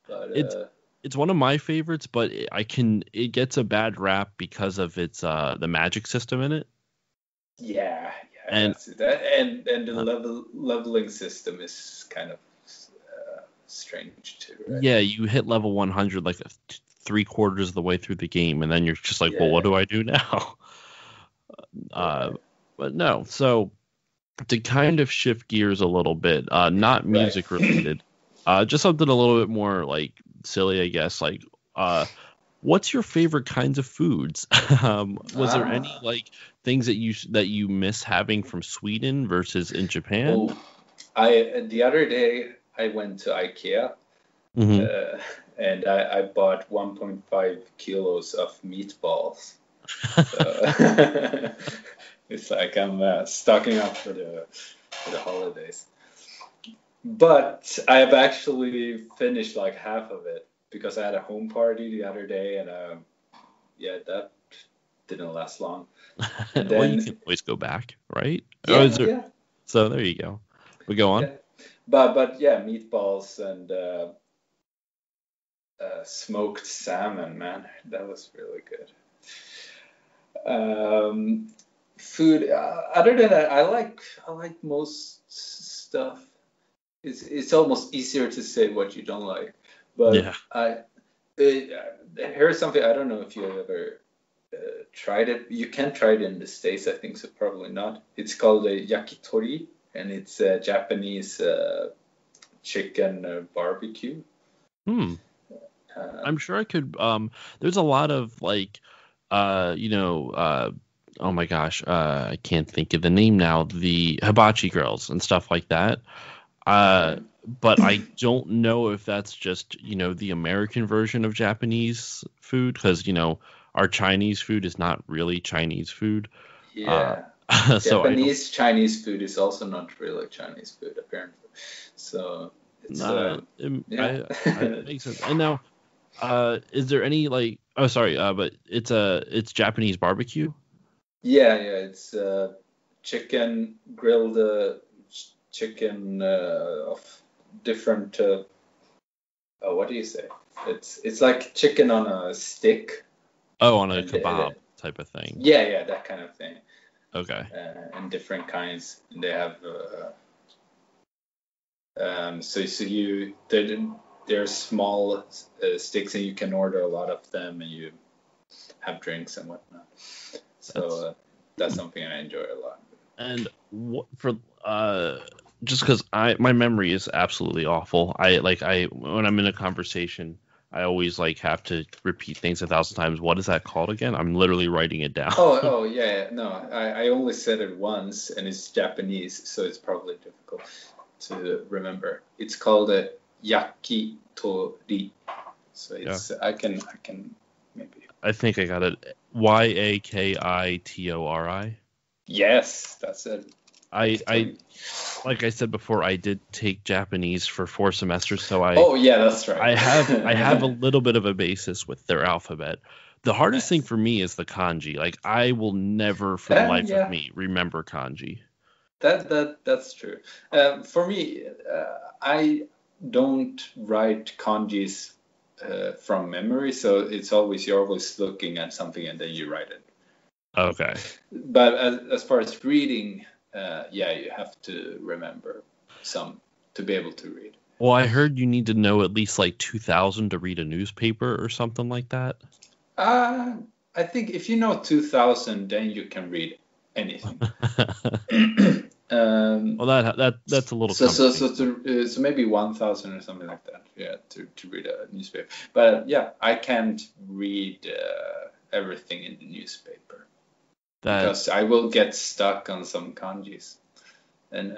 Speaker 2: but
Speaker 1: it's one of my favorites, but it gets a bad rap because of its the magic system in it.
Speaker 2: yeah,
Speaker 1: And
Speaker 2: that's it. And the leveling system is kind of strange too, right?
Speaker 1: yeah, you hit level 100 like 3/4 of the way through the game, and then you're just like, well, what do I do now? But no, so to kind of shift gears a little bit, not music related, just something a little bit more like silly, I guess. Like, what's your favorite kinds of foods? Was there any like things that you miss having from Sweden versus in Japan?
Speaker 2: Oh, the other day I went to IKEA and I bought 1.5 kilos of meatballs. So it's like I'm stocking up for the holidays. But I have actually finished like half of it because I had a home party the other day, and that didn't last long. And
Speaker 1: Well,
Speaker 2: then
Speaker 1: you can always go back, right?
Speaker 2: yeah.
Speaker 1: So there you go. We go on.
Speaker 2: Yeah. But yeah, meatballs and smoked salmon, man, that was really good. Food. Other than that, I like most stuff. It's almost easier to say what you don't like, but
Speaker 1: Yeah.
Speaker 2: here's something. I don't know if you ever tried it. You can try it in the States, I think, so probably not. It's called a yakitori, and it's a Japanese chicken barbecue.
Speaker 1: I'm sure I could. There's a lot of like, oh my gosh, I can't think of the name now. The hibachi girls and stuff like that. But I don't know if that's just the American version of Japanese food, because our Chinese food is not really Chinese food.
Speaker 2: Yeah.
Speaker 1: So
Speaker 2: Chinese food is also not really Chinese food, apparently. So it's
Speaker 1: it makes sense. And now, is there any like? Oh, sorry. But it's Japanese barbecue.
Speaker 2: Yeah. It's chicken grilled chicken of different. What do you say? It's like chicken on a stick.
Speaker 1: Oh, on a kebab type of thing.
Speaker 2: Yeah, that kind of thing.
Speaker 1: Okay.
Speaker 2: And different kinds. And they have. They're small sticks, and you can order a lot of them, and you have drinks and whatnot. So that's something I enjoy a lot.
Speaker 1: And just because my memory is absolutely awful. When I'm in a conversation, I always have to repeat things 1,000 times. What is that called again? I'm literally writing it down.
Speaker 2: Oh yeah. No, I only said it once, and it's Japanese, so it's probably difficult to remember. It's called a yakitori. So it's I can maybe.
Speaker 1: I think I got it. Yakitori.
Speaker 2: Yes, that's it.
Speaker 1: I like I said before, I did take Japanese for 4 semesters, so
Speaker 2: Oh yeah, that's right.
Speaker 1: I have a little bit of a basis with their alphabet. The hardest thing for me is the kanji. Like, I will never for the life of me remember kanji.
Speaker 2: That's true. For me, I don't write kanjis from memory, so you're always looking at something and then you write it.
Speaker 1: Okay.
Speaker 2: But as far as reading, you have to remember some to be able to read.
Speaker 1: Well, I heard you need to know at least like 2000 to read a newspaper or something like that.
Speaker 2: I think if you know 2000, then you can read anything.
Speaker 1: Well, that's a little
Speaker 2: So maybe 1000 or something like that. Yeah, to read a newspaper. But yeah, I can't read everything in the newspaper because I will get stuck on some kanjis, and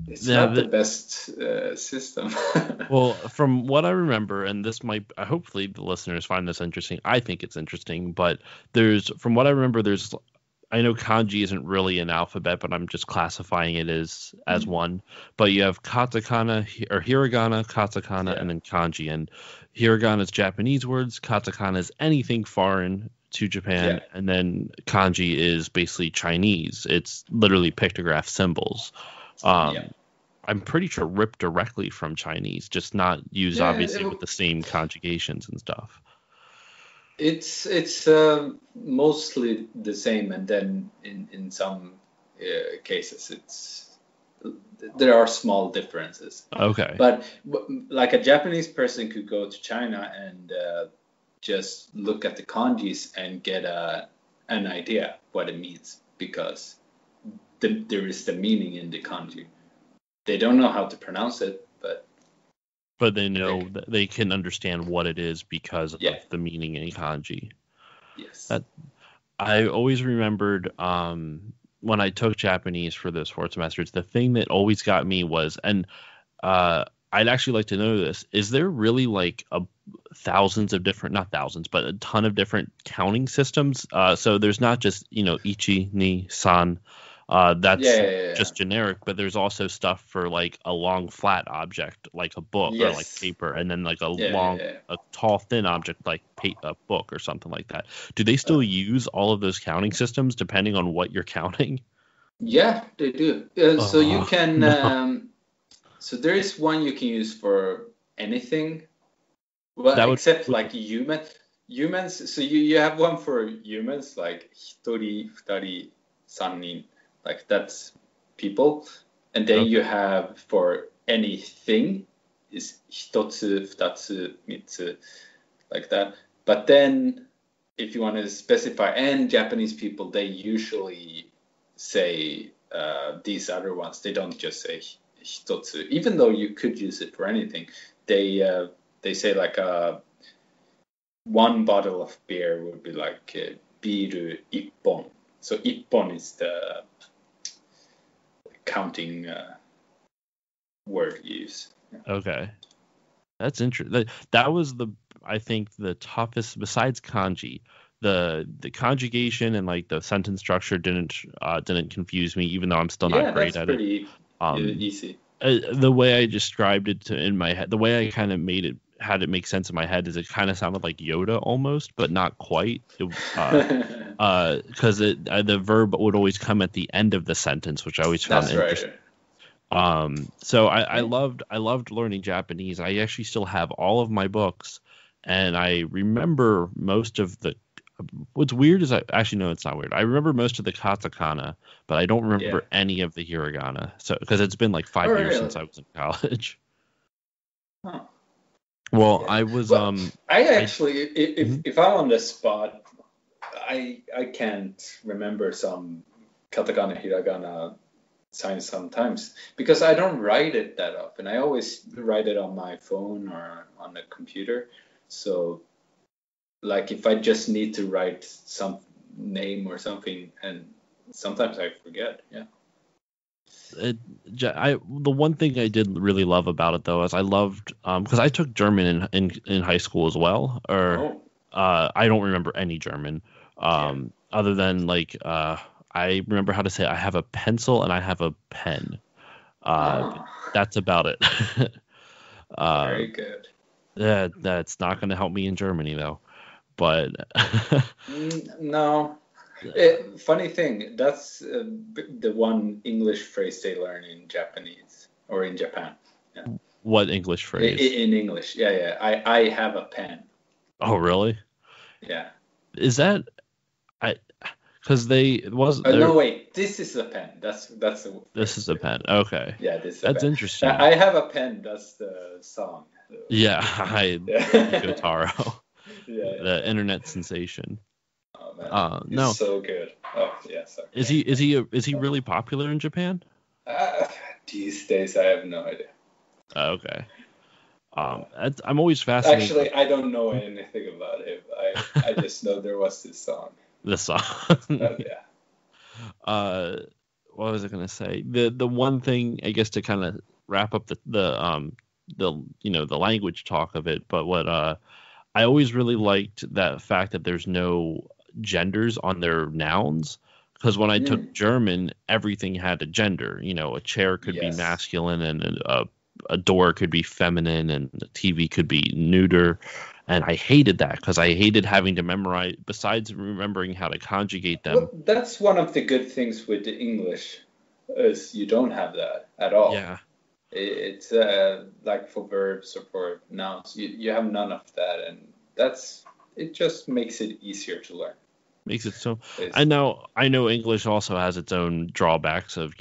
Speaker 2: it's not the best system.
Speaker 1: Well, from what I remember, and this might hopefully the listeners find this interesting. I think it's interesting, but from what I remember, I know kanji isn't really an alphabet, but I'm just classifying it as one. But you have katakana or hiragana, katakana, and then kanji. And hiragana is Japanese words, katakana is anything foreign to Japan, and then kanji is basically Chinese. It's literally pictograph symbols. I'm pretty sure ripped directly from Chinese, just not used obviously with the same conjugations and stuff.
Speaker 2: It's mostly the same, and then in some cases there are small differences.
Speaker 1: Okay.
Speaker 2: But like a Japanese person could go to China and just look at the kanjis and get an idea what it means, because there is the meaning in the kanji. They don't know how to pronounce it,
Speaker 1: but they know that they can understand what it is because of the meaning in kanji.
Speaker 2: Yes.
Speaker 1: I always remembered when I took Japanese for those 4 semesters, the thing that always got me was, and I'd actually like to know this, is there really like thousands of different, not thousands, but a ton of different counting systems? So there's not just, ichi, ni, san. That's just generic, but there's also stuff for like a long flat object like a book or like paper, and then like a tall thin object like a book or something like that. Do they still use all of those counting systems depending on what you're counting?
Speaker 2: Yeah, they do. So you can so there is one you can use for anything, well, except like humans. So you have one for humans, like hitori, futari, sannin. Like that's people, and then you have for anything is hitotsu, futatsu, mitsu, like that. But then if you want to specify, and Japanese people, they usually say these other ones. They don't just say hitotsu, even though you could use it for anything. They say like one bottle of beer would be like biru ippon. So ippon is the counting word use.
Speaker 1: Okay, that's interesting. That was I think the toughest besides kanji. The conjugation and like the sentence structure didn't confuse me, even though I'm still not great at it.
Speaker 2: Easy.
Speaker 1: The way I described it in my head, the way I kind of had it make sense in my head, is it kind of sounded like Yoda almost, but not quite. Because the verb would always come at the end of the sentence, which I always found interesting. Right. So I loved learning Japanese. I actually still have all of my books, and I remember most of the. What's weird is it's not weird. I remember most of the katakana, but I don't remember any of the hiragana. So because it's been like 5 years since I was in college.
Speaker 2: Huh.
Speaker 1: Well, I was
Speaker 2: I actually, if I'm on the spot, I can't remember some katakana, hiragana signs sometimes because I don't write it that often. I always write it on my phone or on the computer. So, like if I just need to write some name or something, and sometimes I forget. Yeah.
Speaker 1: The one thing I did really love about it though is I loved because I took German in high school as well, I don't remember any German other than like I remember how to say I have a pencil and I have a pen. That's about it.
Speaker 2: Very good.
Speaker 1: That's not going to help me in Germany though. But
Speaker 2: no. Funny thing, that's the one English phrase they learn in Japanese or in Japan. Yeah.
Speaker 1: What English phrase?
Speaker 2: In English, yeah. I have a pen.
Speaker 1: Oh, really?
Speaker 2: Yeah.
Speaker 1: Is that because they was
Speaker 2: No,
Speaker 1: there.
Speaker 2: wait. This is a pen. That's the
Speaker 1: This
Speaker 2: phrase.
Speaker 1: is a pen. Okay,
Speaker 2: Yeah, this is a
Speaker 1: that's
Speaker 2: pen.
Speaker 1: interesting.
Speaker 2: I have a pen. That's the song.
Speaker 1: Yeah, I
Speaker 2: Yeah.
Speaker 1: Taro,
Speaker 2: Yeah,
Speaker 1: the
Speaker 2: yeah.
Speaker 1: internet sensation.
Speaker 2: Oh man, he's
Speaker 1: No,
Speaker 2: so good. Oh yeah, sorry.
Speaker 1: is he really popular in Japan?
Speaker 2: Uh, these days, I have no idea.
Speaker 1: Okay.
Speaker 2: Uh,
Speaker 1: I'm always fascinated
Speaker 2: Actually, I don't know anything about him. I just know there was this song.
Speaker 1: with this song.
Speaker 2: Yeah.
Speaker 1: uh, what was I gonna say? The one thing I guess to kind of wrap up the language talk of it, but what I always really liked that fact that there's no genders on their nouns. Because when I took German, everything had a gender. A chair could be
Speaker 2: Yes.
Speaker 1: masculine, and a door could be feminine, and the TV could be neuter. And I hated that because I hated having to memorize, besides remembering how to conjugate them.
Speaker 2: Well, that's one of the good things with the English, is you don't have that at all.
Speaker 1: Yeah,
Speaker 2: It's like for verbs or for nouns, you have none of that, and it just makes it easier to learn.
Speaker 1: makes it so. I
Speaker 2: Basically.
Speaker 1: know. I know English also has its own drawbacks of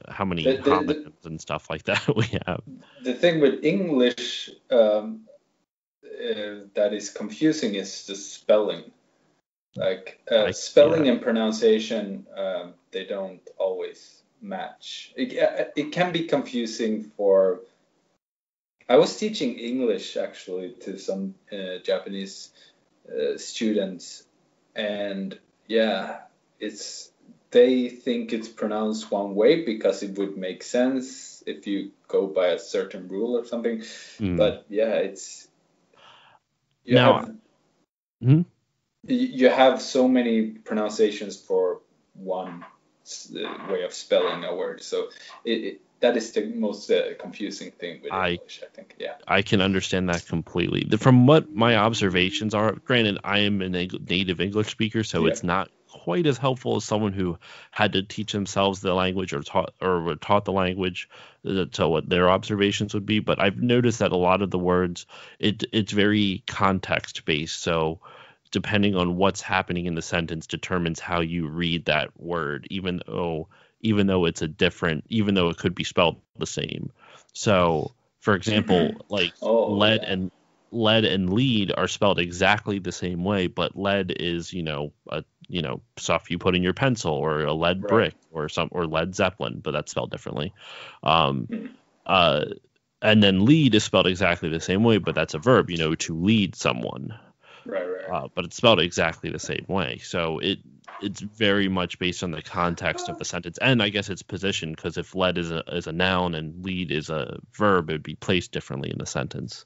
Speaker 1: how many
Speaker 2: The, the,
Speaker 1: homonyms and stuff like that we have.
Speaker 2: the thing with English that is confusing is the spelling. Like spelling
Speaker 1: Yeah.
Speaker 2: and pronunciation, they don't always match. It can be confusing for. I was teaching English actually to some Japanese students, and yeah, it's they think it's pronounced one way because it would make sense if you go by a certain rule or something.
Speaker 1: Mm.
Speaker 2: But yeah, it's you
Speaker 1: Now,
Speaker 2: have
Speaker 1: hmm?
Speaker 2: you have so many pronunciations for one way of spelling a word, so that is the most confusing thing with
Speaker 1: I
Speaker 2: English, I think. Yeah.
Speaker 1: I can understand that completely. From what my observations are, granted, I am a native English speaker, so
Speaker 2: Yeah.
Speaker 1: it's not quite as helpful as someone who had to teach themselves the language or were taught the language to what their observations would be. But I've noticed that a lot of the words, it's very context based. So depending on what's happening in the sentence determines how you read that word, even though even though it could be spelled the same. So, for example, like
Speaker 2: Oh yeah.
Speaker 1: lead and lead are spelled exactly the same way, but lead is, stuff you put in your pencil, or a lead
Speaker 2: Right.
Speaker 1: brick, or Led Zeppelin, but that's spelled differently. Um,
Speaker 2: Mm.
Speaker 1: uh, and then lead is spelled exactly the same way, but that's a verb, to lead someone.
Speaker 2: Right.
Speaker 1: But it's spelled exactly the same way. So it's very much based on the context of the sentence, and I guess its position. Because if lead is a noun and lead is a verb, it would be placed differently in the sentence.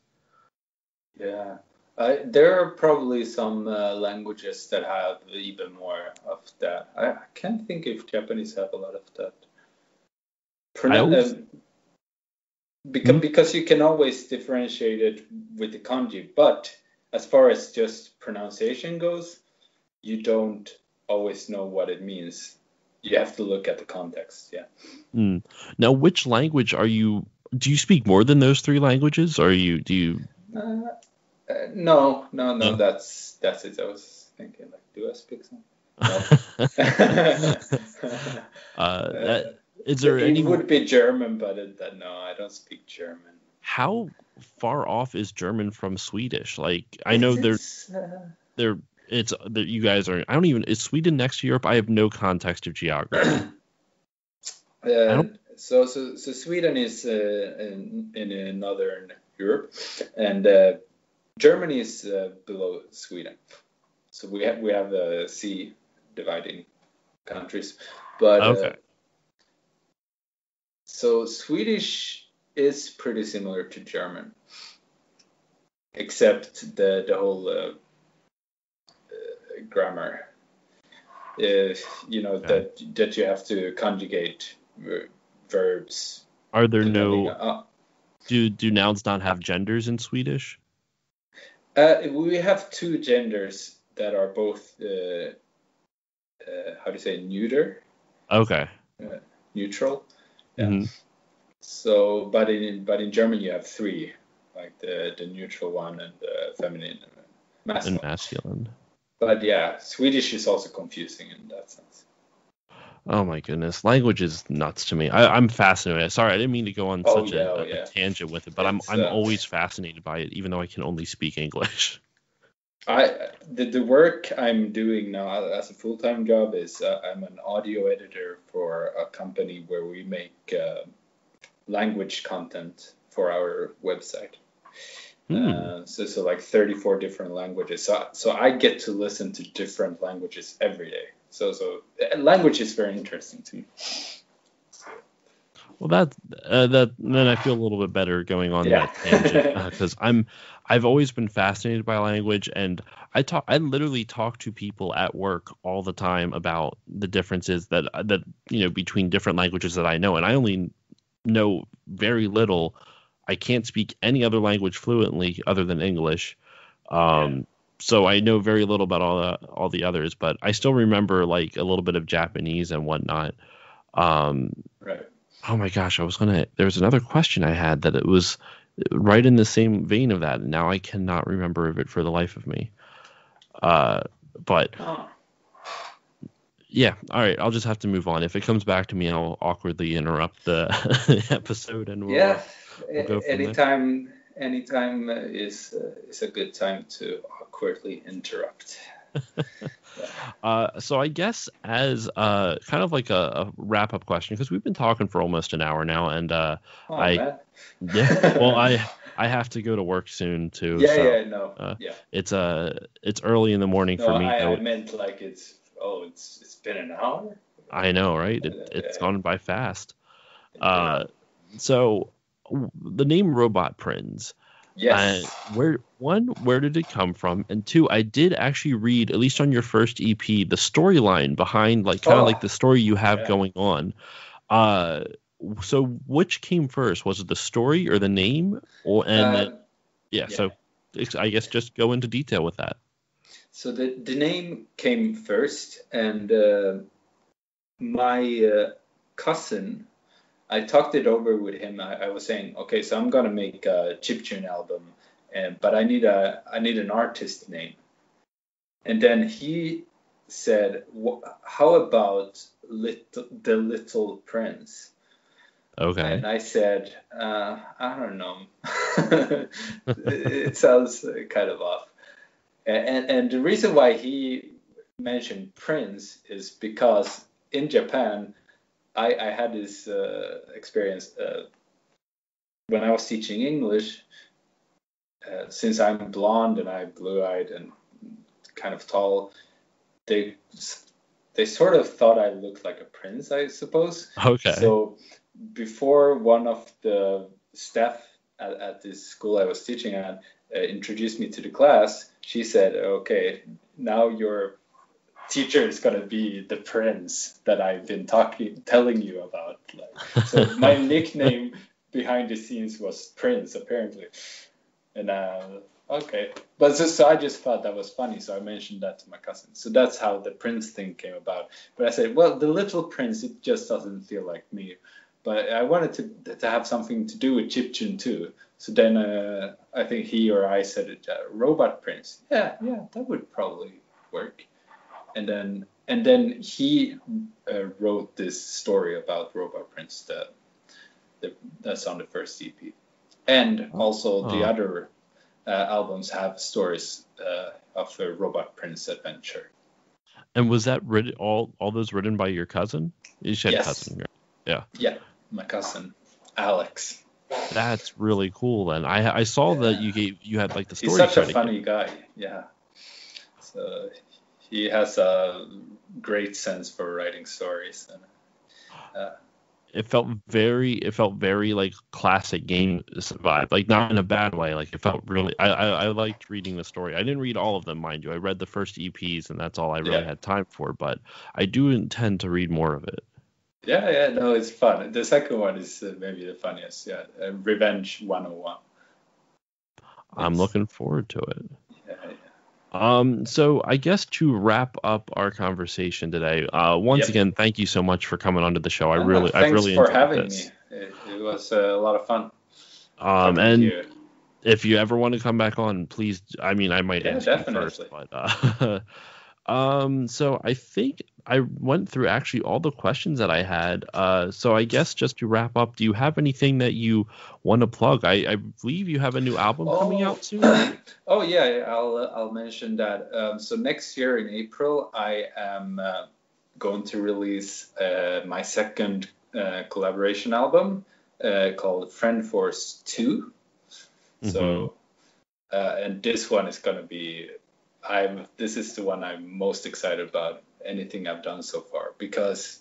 Speaker 2: Yeah. There are probably some languages that have even more of that. I can't think if Japanese have a lot of that.
Speaker 1: I
Speaker 2: Pronoun
Speaker 1: always
Speaker 2: because
Speaker 1: hmm?
Speaker 2: because you can always differentiate it with the kanji, but as far as just pronunciation goes, you don't always know what it means. You have to look at the context. Yeah.
Speaker 1: Mm. Now, which language are you? Do you speak more than those three languages? Or do you?
Speaker 2: Uh, no, no, no.
Speaker 1: No.
Speaker 2: That's it. I was thinking like, do I speak some? No.
Speaker 1: That is there
Speaker 2: It
Speaker 1: any?
Speaker 2: would be German, but no, I don't speak German.
Speaker 1: How far off is German from Swedish? Like, I know
Speaker 2: It's
Speaker 1: they're
Speaker 2: it's
Speaker 1: they're it's that you guys are. I don't even. Is Sweden next to Europe? I have no context of geography. I don't.
Speaker 2: so Sweden is in northern Europe, and Germany is below Sweden. So we have a sea dividing countries, but
Speaker 1: Okay.
Speaker 2: so Swedish is pretty similar to German, except the whole grammar.
Speaker 1: Okay.
Speaker 2: That you have to conjugate verbs
Speaker 1: Are there
Speaker 2: depending
Speaker 1: no?
Speaker 2: on.
Speaker 1: Do nouns not have genders in Swedish?
Speaker 2: We have two genders that are both how do you say neuter,
Speaker 1: Okay.
Speaker 2: neutral. Yeah.
Speaker 1: Hmm.
Speaker 2: So, but in German you have three, like the neutral one and the feminine and
Speaker 1: And
Speaker 2: masculine.
Speaker 1: masculine.
Speaker 2: But yeah, Swedish is also confusing in that sense.
Speaker 1: Oh my goodness, language is nuts to me. I'm fascinated. Sorry, I didn't mean to go on
Speaker 2: Oh
Speaker 1: such
Speaker 2: yeah, oh
Speaker 1: a
Speaker 2: yeah.
Speaker 1: tangent with it, but I'm
Speaker 2: It's
Speaker 1: I'm always fascinated by it, even though I can only speak English.
Speaker 2: the work I'm doing now as a full-time job is I'm an audio editor for a company where we make language content for our website. So like 34 different languages. So I get to listen to different languages every day. So language is very interesting to me.
Speaker 1: Well, that then I feel a little bit better going on that tangent because I've always been fascinated by language, and I literally talk to people at work all the time about the differences that between different languages that I know, and I only know very little. I can't speak any other language fluently other than English. So I know very little about all the others, but I still remember like a little bit of Japanese and whatnot.
Speaker 2: Right.
Speaker 1: Oh my gosh, there was another question I had that it was right in the same vein of that, and now I cannot remember of it for the life of me. But yeah, all right, I'll just have to move on. If it comes back to me, I'll awkwardly interrupt the episode, and we'll go from
Speaker 2: anytime is a good time to awkwardly interrupt.
Speaker 1: So I guess as kind of like a wrap up question, because we've been talking for almost an hour now, and
Speaker 2: man.
Speaker 1: Well, I have to go to work soon too. It's early in the morning for me.
Speaker 2: I meant like it's been an hour.
Speaker 1: I know, right? It's gone by fast. So the name Robotprins.
Speaker 2: Yes.
Speaker 1: Where did it come from? And two, I did actually read, at least on your first EP, the storyline behind like the story you have going on. So which came first? Was it the story or the name? So I guess just go into detail with that.
Speaker 2: So the name came first, and my cousin, I talked it over with him. I was saying, okay, so I'm gonna make a chiptune album, but I need an artist name. And then he said, how about the Little Prince?
Speaker 1: Okay.
Speaker 2: And I said, I don't know. It sounds kind of off. And the reason why he mentioned Prince is because in Japan, I had this experience when I was teaching English. Since I'm blonde and I'm blue-eyed and kind of tall, they sort of thought I looked like a prince, I suppose.
Speaker 1: Okay.
Speaker 2: So before one of the staff at this school I was teaching at introduced me to the class, she said, okay, now your teacher is going to be the prince that I've been telling you about. So my nickname behind the scenes was Prince, apparently. And okay, but so I just thought that was funny, so I mentioned that to my cousin. So that's how the Prince thing came about. But I said, well, the Little Prince, it just doesn't feel like me. But I wanted to have something to do with chiptune too. So then I think he or I said, Robotprins. Yeah, that would probably work. And then he wrote this story about Robotprins that's on the first EP. And also the other albums have stories of the Robotprins adventure.
Speaker 1: And was that written all those written by your cousin? You said cousin, right? Yeah.
Speaker 2: Yeah, my cousin Alex.
Speaker 1: That's really cool. Then I saw that you had like the story.
Speaker 2: He's such a funny guy. Yeah. So he has a great sense for writing stories. And,
Speaker 1: it felt very like classic game vibe, like not in a bad way. Like it felt really. I liked reading the story. I didn't read all of them, mind you. I read the first EPs, and that's all I really had time for. But I do intend to read more of it.
Speaker 2: Yeah, no, it's fun. The second one is maybe the funniest. Yeah, Revenge 101.
Speaker 1: I'm looking forward to it.
Speaker 2: Yeah.
Speaker 1: So I guess to wrap up our conversation today, once again, thank you so much for coming onto the show. I really enjoyed this.
Speaker 2: Thanks for having me. It was a lot of fun.
Speaker 1: if you ever want to come back on, please. I mean, I might
Speaker 2: Yeah,
Speaker 1: ask you first,
Speaker 2: definitely.
Speaker 1: but so I think I went through actually all the questions that I had. So I guess just to wrap up, do you have anything that you want to plug? I believe you have a new album coming
Speaker 2: Oh,
Speaker 1: out soon.
Speaker 2: oh yeah, I'll mention that. So next year in April, I am going to release my second collaboration album called Friend Force 2.
Speaker 1: Mm-hmm.
Speaker 2: So, and this one is gonna be, this is the one I'm most excited about anything I've done so far because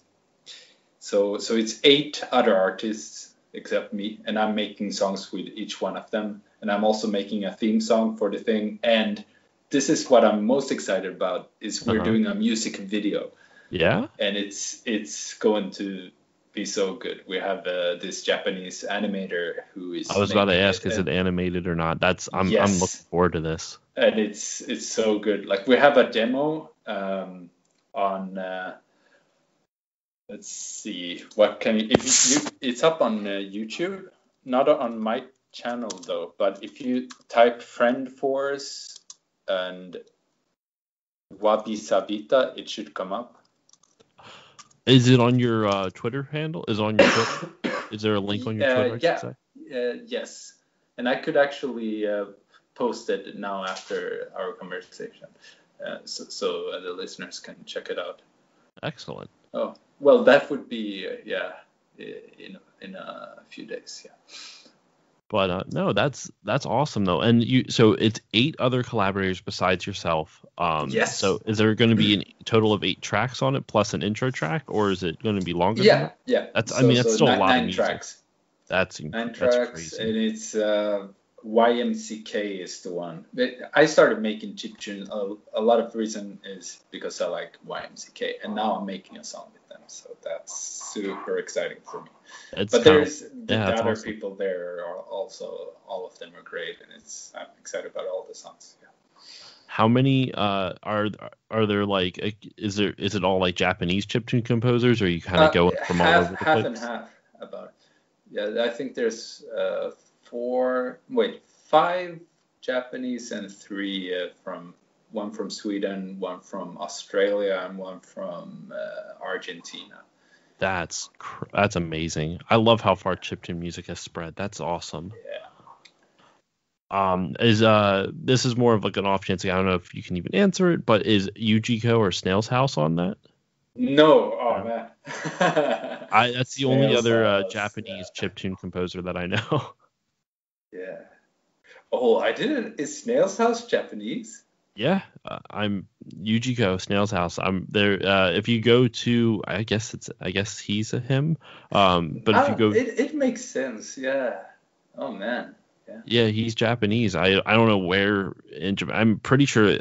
Speaker 2: so it's 8 other artists except me, and I'm making songs with each one of them, and I'm also making a theme song for the thing. And this is what I'm most excited about is we're
Speaker 1: Uh-huh.
Speaker 2: doing a music video,
Speaker 1: Yeah.
Speaker 2: and it's going to be so good. We have this Japanese animator who
Speaker 1: I
Speaker 2: is
Speaker 1: was about to
Speaker 2: making it,
Speaker 1: ask, is it
Speaker 2: and
Speaker 1: animated or not? I'm looking
Speaker 2: yes,
Speaker 1: forward to this.
Speaker 2: and it's so good. Like we have a demo on. Let's see. What can you, if you, it's up on YouTube, not on my channel though, but if you type Friend Force and Wabi Sabita, it should come up.
Speaker 1: Is it on your Twitter handle? Is it on your Twitter? Is there a link on your Twitter, I should
Speaker 2: Yeah,
Speaker 1: say?
Speaker 2: yes. And I could actually post it now after our conversation, so the listeners can check it out.
Speaker 1: Excellent.
Speaker 2: Oh, well, that would be in a few days. Yeah.
Speaker 1: But no, that's awesome though. And so it's 8 other collaborators besides yourself.
Speaker 2: Yes.
Speaker 1: So is there going to be a total of 8 tracks on it plus an intro track, or is it going to be longer than
Speaker 2: Yeah,
Speaker 1: that?
Speaker 2: yeah.
Speaker 1: I mean, that's
Speaker 2: So
Speaker 1: still a lot of
Speaker 2: nine
Speaker 1: music.
Speaker 2: tracks,
Speaker 1: That's
Speaker 2: nine
Speaker 1: that's
Speaker 2: tracks,
Speaker 1: crazy.
Speaker 2: and it's YMCK is the one. But I started making chiptune. A lot of reason is because I like YMCK, and now I'm making a song with them. So that's super exciting for me.
Speaker 1: It's
Speaker 2: But
Speaker 1: kind of
Speaker 2: there's
Speaker 1: yeah,
Speaker 2: the
Speaker 1: that's
Speaker 2: other
Speaker 1: awesome.
Speaker 2: people there are also, all of them are great, and I'm excited about all the songs. Yeah.
Speaker 1: How many are there like is it all like Japanese chiptune composers, or are you kind of going from all over the
Speaker 2: Half and
Speaker 1: place?
Speaker 2: half about it. Yeah, I think there's five Japanese and three from one from Sweden, one from Australia, and one from Argentina.
Speaker 1: That's amazing. I love how far chiptune music has spread. That's awesome.
Speaker 2: Yeah.
Speaker 1: Is this is more of like an off chance. I don't know if you can even answer it, but is Yujiko or Snail's House on that?
Speaker 2: No, oh
Speaker 1: No.
Speaker 2: man.
Speaker 1: That's the only
Speaker 2: Snail's
Speaker 1: other
Speaker 2: house.
Speaker 1: Japanese chiptune composer that I know.
Speaker 2: Yeah. Yeah. Oh, I didn't. Is Snail's house Japanese?
Speaker 1: Yeah, I'm Yujiko Snail's House. I'm there. If you go to, I guess he's a him. But if you go,
Speaker 2: It makes sense. Yeah. Oh man. Yeah.
Speaker 1: yeah, he's Japanese. I don't know where in Japan. I'm pretty sure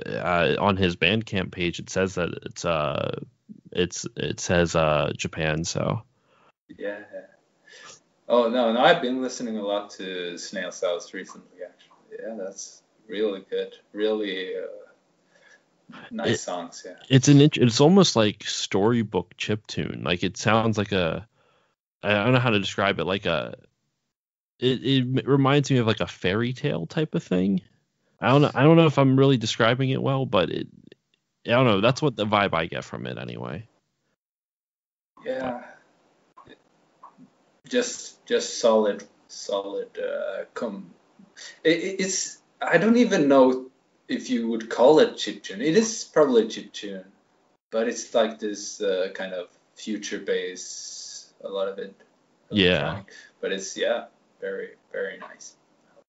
Speaker 1: on his Bandcamp page it says that it says Japan. So
Speaker 2: Yeah. Oh no, I've been listening a lot to Snail's House recently, actually. Yeah, that's really good. Really nice
Speaker 1: it
Speaker 2: songs. Yeah.
Speaker 1: it's almost like storybook chiptune. Like it sounds like I don't know how to describe it. Like it reminds me of like a fairy tale type of thing. I don't know if I'm really describing it well, but I don't know. That's what the vibe I get from it anyway. But
Speaker 2: Yeah. Just solid. It's I don't even know if you would call it chiptune. It is probably chiptune, but it's like this kind of future bass. A lot of it
Speaker 1: yeah,
Speaker 2: electronic, but it's yeah, very nice.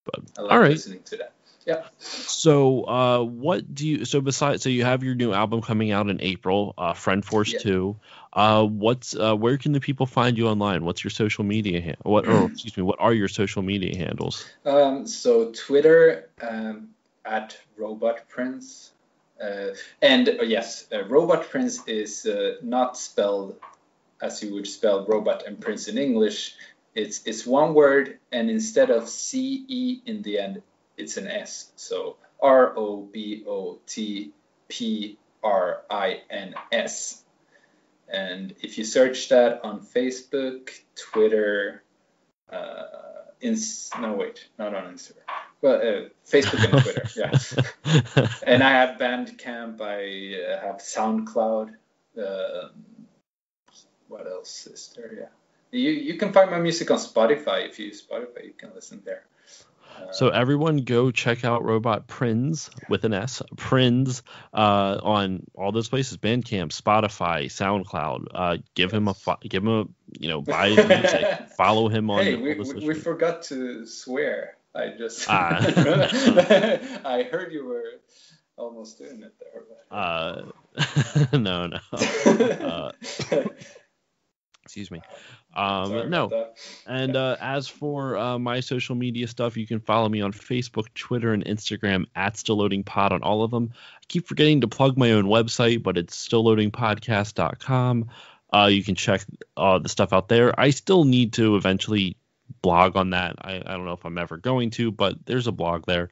Speaker 1: but
Speaker 2: I
Speaker 1: all
Speaker 2: like
Speaker 1: right.
Speaker 2: listening to that. Yeah.
Speaker 1: So, what do you? So, besides, so you have your new album coming out in April, Friend Force
Speaker 2: Yeah.
Speaker 1: 2. Where can the people find you online? What's your social media excuse me, what are your social media handles?
Speaker 2: So Twitter at Robotprins, and yes, Robotprins is not spelled as you would spell robot and prince in English. It's one word, and instead of CE in the end, it's an S. So ROBOTPRINS. And if you search that on Facebook, Twitter, not on Instagram. Well, Facebook and Twitter, yeah. And I have Bandcamp. I have SoundCloud. What else is there? Yeah. You can find my music on Spotify. If you use Spotify, you can listen there.
Speaker 1: So everyone go check out Robotprins with an S, Prins, on all those places: Bandcamp, Spotify, SoundCloud. Give him a buy his music, follow him on.
Speaker 2: Hey, we forgot to swear. I just I heard you were almost doing it there.
Speaker 1: No. Excuse me. No. And as for my social media stuff, you can follow me on Facebook, Twitter, and Instagram at StillLoadingPod on all of them. I keep forgetting to plug my own website, but it's stillloadingpodcast.com. You can check the stuff out there. I still need to eventually blog on that. I don't know if I'm ever going to, but there's a blog there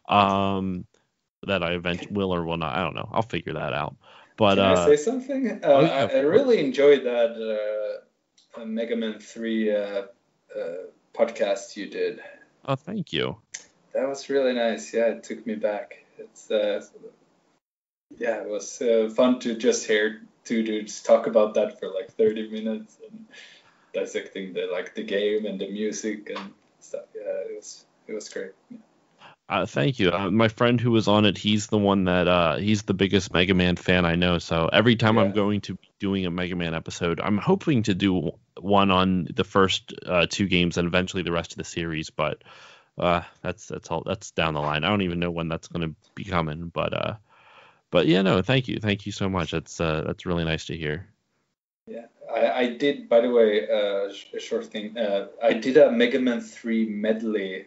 Speaker 1: that I eventually will or will not. I don't know. I'll figure that out. But
Speaker 2: can I say something? Yeah, I really enjoyed that Mega Man 3 podcast you did.
Speaker 1: Oh, thank you.
Speaker 2: That was really nice. Yeah, it took me back. It's it was fun to just hear two dudes talk about that for like 30 minutes and dissecting the game and the music and stuff. Yeah, it was great. Yeah.
Speaker 1: Thank you. My friend who was on it, he's the one that he's the biggest Mega Man fan I know. So every time I'm going to be doing a Mega Man episode, I'm hoping to do one on the first two games and eventually the rest of the series. But that's down the line. I don't even know when that's going to be coming. But yeah, no, thank you so much. That's really nice to hear.
Speaker 2: Yeah, I did. By the way, a short thing. I did a Mega Man 3 medley.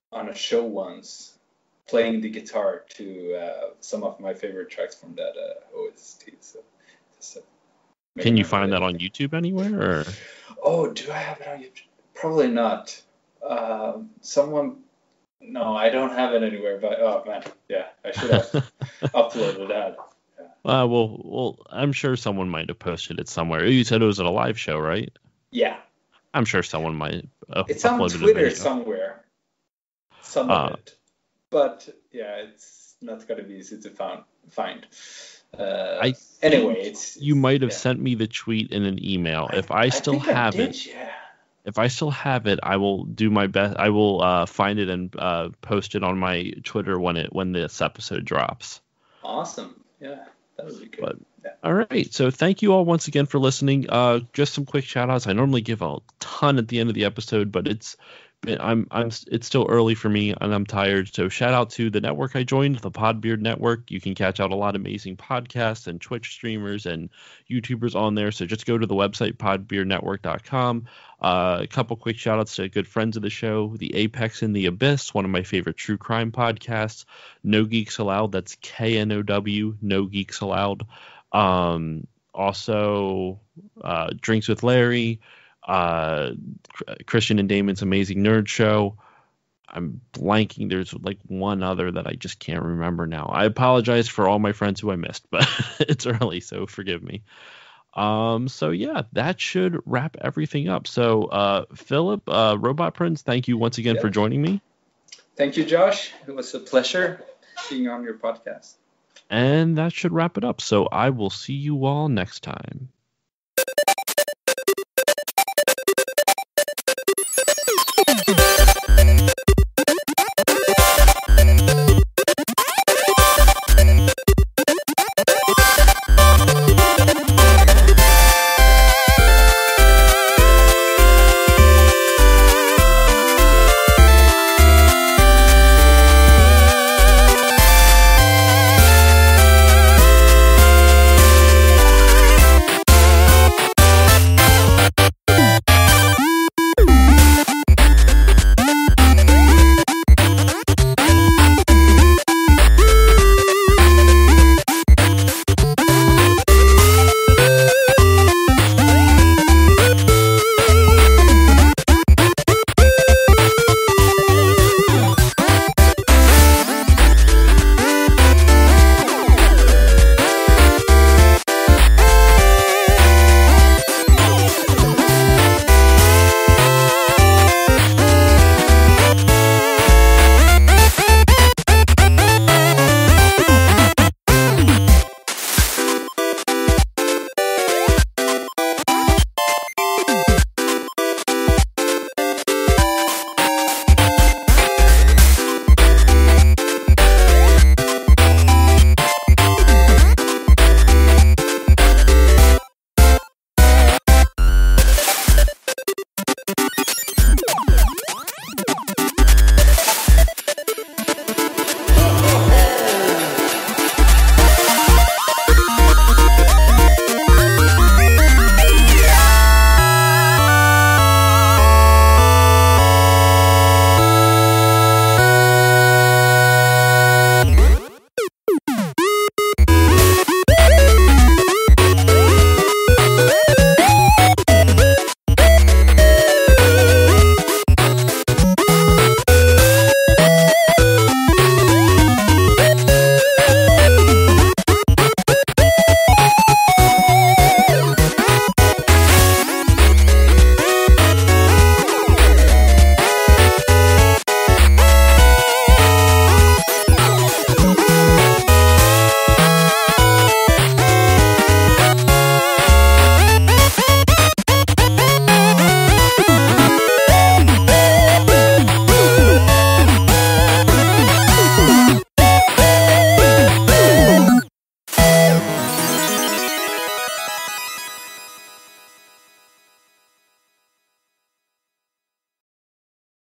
Speaker 2: On a show once, playing the guitar to some of my favorite tracks from that OST. So,
Speaker 1: can you find that on YouTube anywhere? Or?
Speaker 2: Oh, do I have it on YouTube? Probably not. No, I don't have it anywhere. But oh man, yeah, I should have uploaded that. Yeah.
Speaker 1: Well, I'm sure someone might have posted it somewhere. You said it was at a live show, right?
Speaker 2: Yeah.
Speaker 1: I'm sure someone might.
Speaker 2: It's on Twitter somewhere. Some of it, but yeah, it's not going to be easy to find. Anyway,
Speaker 1: you might have sent me the tweet in an email. If I still have it, if I still have it, I will do my best. I will find it and post it on my Twitter when this episode drops.
Speaker 2: Awesome, yeah, that would be good.
Speaker 1: But, all right, so thank you all once again for listening. Just some quick shout outs. I normally give a ton at the end of the episode, but it's still early for me and I'm tired. So shout out to the network I joined, the Podbeard Network. You can catch out a lot of amazing podcasts and Twitch streamers and YouTubers on there. So just go to the website, podbeardnetwork.com. A couple quick shout outs to good friends of the show, the Apex and the Abyss, one of my favorite true crime podcasts. No Geeks Allowed, that's KNOW, No Geeks Allowed. Also Drinks with Larry, Christian and Damon's Amazing Nerd Show. I'm blanking. There's like one other that I just can't remember now. I apologize for all my friends who I missed, but it's early, so forgive me. So yeah, that should wrap everything up. So Philip, Robotprins, thank you once again for joining me.
Speaker 2: Thank you, Josh. It was a pleasure being on your podcast.
Speaker 1: And that should wrap it up. So I will see you all next time.